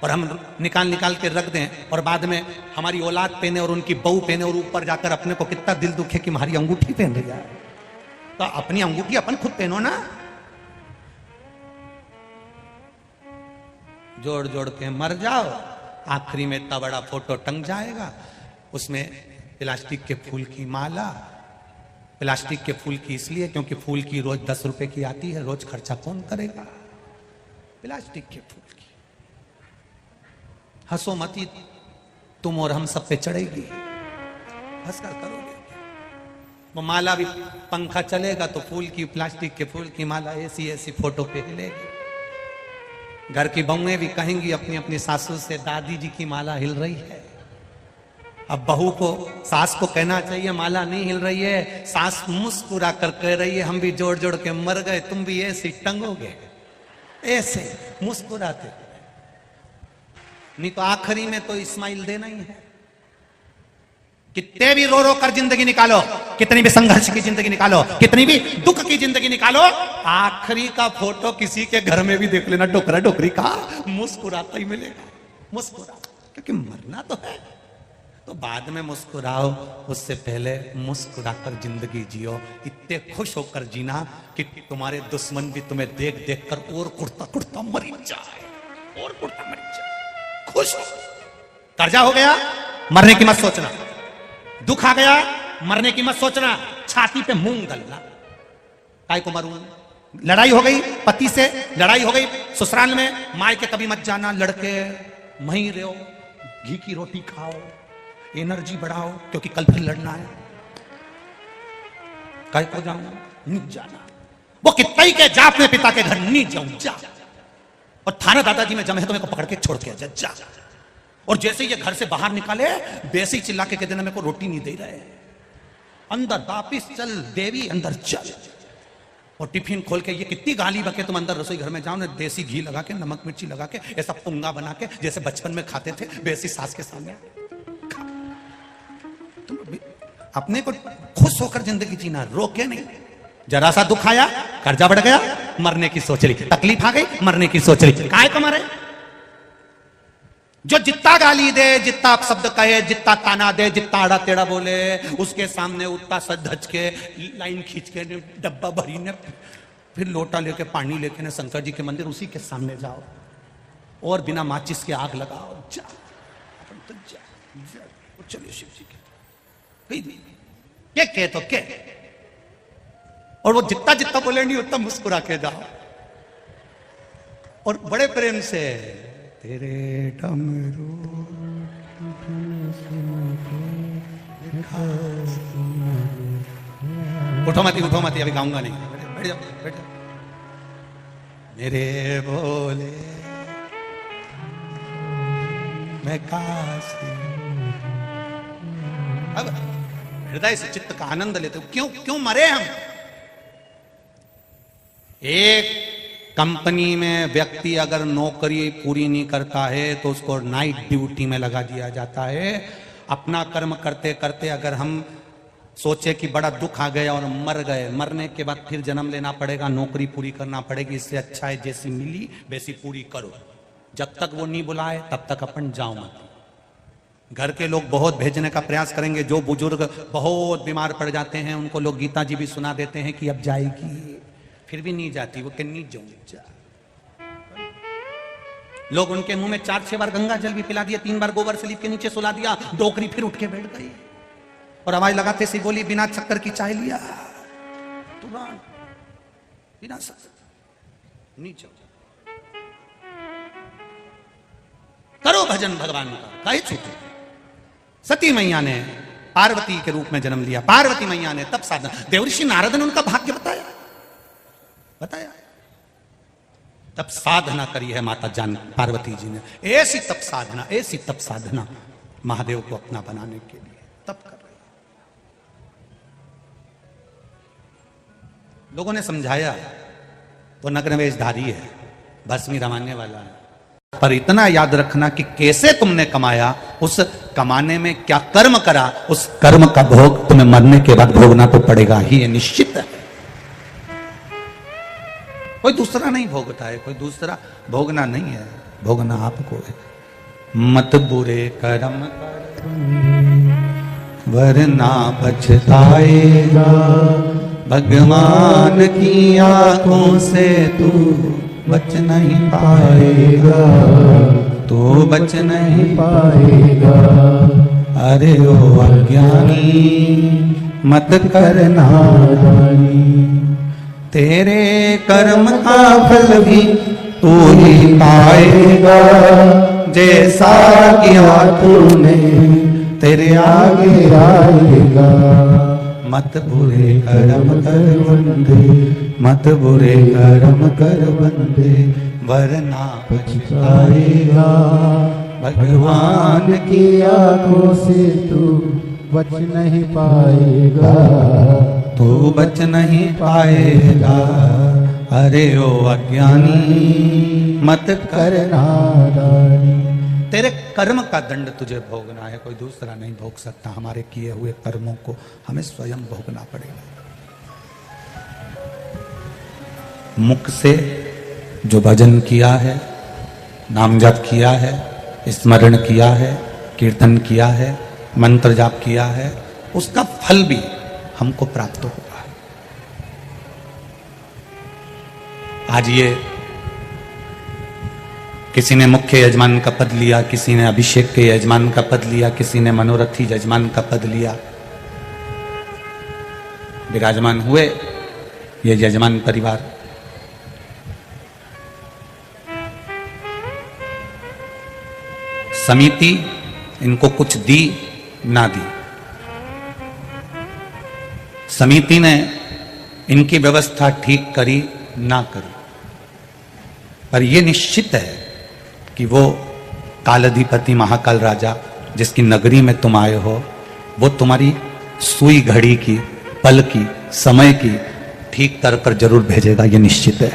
और हम निकाल निकाल के रख दें और बाद में हमारी औलाद पहने और उनकी बहू पहने और ऊपर जाकर अपने को कितना दिल दुखे कि हमारी अंगूठी पहन रही है। तो अपनी अंगूठी अपन खुद पहनो ना, जोड़ जोड़ के मर जाओ, आखिरी में इतना बड़ा फोटो टंग जाएगा, उसमें प्लास्टिक के फूल की माला। प्लास्टिक के फूल की इसलिए क्योंकि फूल की रोज 10 रुपए की आती है, रोज खर्चा कौन करेगा प्लास्टिक के फूल की। हंसो मती, तुम और हम सब पे चढ़ेगी, हंसकर करोगे। वो माला भी पंखा चलेगा तो फूल की, प्लास्टिक के फूल की माला ऐसी ऐसी फोटो पे हिलेगी। घर की बहुएं भी कहेंगी अपनी अपनी सासू से, दादी जी की माला हिल रही है। अब बहू को, सास को कहना चाहिए माला नहीं हिल रही है, सास मुस्कुरा कर कह रही है हम भी जोड़ जोड़ के मर गए, तुम भी ऐसे टंगोगे, ऐसे मुस्कुराते। नहीं तो आखिरी में तो इस्माइल देना ही है। कितने भी रो रो कर जिंदगी निकालो, कितनी भी संघर्ष की जिंदगी निकालो, कितनी भी दुख की जिंदगी निकालो, आखिरी का फोटो किसी के घर में भी देख लेना, डोकरा डोकरी का मुस्कुराता ही मिलेगा, मुस्कुरा, क्योंकि मरना तो है। तो बाद में मुस्कुराओ, उससे पहले मुस्कुराकर जिंदगी जियो। इतने खुश होकर जीना कि तुम्हारे दुश्मन भी तुम्हें देख देख कर और कुर्ता कुर्ता मरी जाए, और कुर्ता मरी जाए। खुश हो। कर्जा हो गया, मरने की मत सोचना। दुख आ गया, मरने की मत सोचना। छाती पे मूंग गलना, काय को मरूं। लड़ाई हो गई पति से, लड़ाई हो गई ससुराल में, माय के कभी मत जाना, लड़के वहीं रहो, घी की रोटी खाओ, एनर्जी बढ़ाओ, क्योंकि कल फिर लड़ना है। काय को जाऊंगा, नहीं जाना। वो कितना ही के जा अपने पिता के घर, नहीं जाऊं, जा। और थाना दादाजी में जमे है तो मेरे को पकड़ के छोड़ के जा। और जैसे ये घर से बाहर निकाले, वैसे ही चिल्ला के कहते मेरे को रोटी नहीं दे रहे, अंदर वापिस चल देवी, अंदर चल। और टिफिन खोल के ये कितनी गाली बके, तुम अंदर रसोई घर में जाओ ना, देसी घी लगा के, नमक मिर्ची लगा के, ऐसा पुंगा बना के जैसे बचपन में खाते थे, वैसी सास के सामने। तुम अपने को खुश होकर जिंदगी जीना, रोके नहीं। जरा सा दुख आया, कर्जा बढ़ गया, मरने की सोच ली, तकलीफ आ गई, मरने की सोच ली। काय को मरे? जो जितना गाली दे, जितना शब्द कहे, जितना ताना दे, जितना आड़ा टेढ़ा बोले, उसके सामने उतना सज धज के लाइन खींच के डब्बा भरी ने, फिर लोटा लेके पानी लेके ने शंकर जी के मंदिर, उसी के सामने जाओ और बिना माचिस के आग लगाओ, जा तो जा। चलिए शिव जी के तो के, और वो जितना जितना बोले नहीं उतना मुस्कुरा के जाओ और बड़े प्रेम से, तेरे डमरू उठो मती, अभी गाऊंगा नहीं, बैठ जाओ, बैठ जाओ। मेरे बोले मैं काशी, अब हृदय से चित्त का आनंद लेते हो। क्यों मरे हम? एक कंपनी में व्यक्ति अगर नौकरी पूरी नहीं करता है तो उसको नाइट ड्यूटी में लगा दिया जाता है। अपना कर्म करते करते अगर हम सोचे कि बड़ा दुख आ गया और मर गए, मरने के बाद फिर जन्म लेना पड़ेगा, नौकरी पूरी करना पड़ेगी, इससे अच्छा है जैसी मिली वैसी पूरी करो। जब तक वो नहीं बुलाए तब तक अपन जाओ मत। घर के लोग बहुत भेजने का प्रयास करेंगे, जो बुजुर्ग बहुत बीमार पड़ जाते हैं उनको लोग गीता जी भी सुना देते हैं कि अब जाएगी, फिर भी नहीं जाती, वो नहीं जाऊं। लोग उनके मुंह में 4-6 बार गंगा जल भी पिला दिया, 3 बार गोबर स्लीप के नीचे सुला दिया, डोकरी फिर उठ के बैठ गई और आवाज लगाते से बोली बिना शक्कर की चाय लिया, तुरंत बिना शक्कर नहीं जाओ। करो भजन भगवान का, काहे छूटे। सती मैया ने पार्वती के रूप में जन्म लिया, पार्वती मैया ने तब साधना, देवर्षि नारद ने उनका भाग्य बताया, तब साधना करी है माता जान पार्वती जी ने। ऐसी तप साधना महादेव को अपना बनाने के लिए तप कर रही है। लोगों ने समझाया वो नग्नवेशधारी है, भस्मी रमाने वाला है, पर इतना याद रखना कि कैसे तुमने कमाया, उस कमाने में क्या कर्म करा, उस कर्म का भोग तुम्हें मरने के बाद भोगना तो पड़ेगा ही, ये निश्चित है। कोई दूसरा नहीं भोगता है, कोई दूसरा भोगना नहीं है, भोगना आपको है। मत बुरे कर्म कर वरना पछताएगा, भगवान की आंखों से तू बच नहीं पाएगा, तू बच नहीं पाएगा। अरे ओ अज्ञानी मत करना नादानी तेरे कर्म का फल भी तू ही पाएगा, जैसा किया तूने तेरे आगे आएगा। मत बुरे कर्म कर बंदे, मत बुरे कर्म कर बंदे वरना पछताएगा, भगवान की आंखों से तू बच नहीं पाएगा, तू बच नहीं पाएगा। अरे ओ अज्ञानी मत कर, नादानी तेरे कर्म का दंड तुझे भोगना है, कोई दूसरा नहीं भोग सकता। हमारे किए हुए कर्मों को हमें स्वयं भोगना पड़ेगा। मुख से जो भजन किया है, नाम जप किया है, स्मरण किया है, कीर्तन किया है, मंत्र जाप किया है, उसका फल भी हमको प्राप्त होगा। आज ये किसी ने मुख्य यजमान का पद लिया, किसी ने अभिषेक के यजमान का पद लिया, किसी ने मनोरथी यजमान का पद लिया, विराजमान हुए ये यजमान परिवार। समिति इनको कुछ दी ना दी, समिति ने इनकी व्यवस्था ठीक करी ना करी, पर यह निश्चित है कि वो कालाधिपति महाकाल राजा जिसकी नगरी में तुम आए हो, वो तुम्हारी सुई घड़ी की, पल की, समय की ठीक कर जरूर भेजेगा, ये निश्चित है।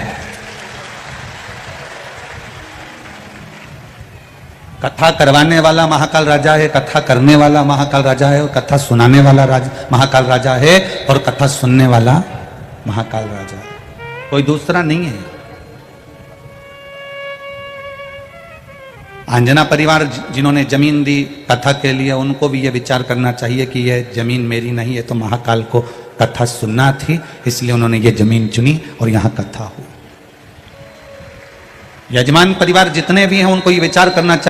कथा करवाने वाला महाकाल राजा है, कथा करने वाला महाकाल राजा है, और कथा सुनाने वाला महाकाल राजा है, और कथा सुनने वाला महाकाल राजा है, कोई दूसरा नहीं है। अंजना परिवार जिन्होंने जमीन दी कथा के लिए, उनको भी यह विचार करना चाहिए कि यह जमीन मेरी नहीं है, तो महाकाल को कथा सुनना थी, इसलिए उन्होंने ये जमीन चुनी और यहां कथा हुई। यजमान परिवार जितने भी हैं उनको ये विचार करना चाहिए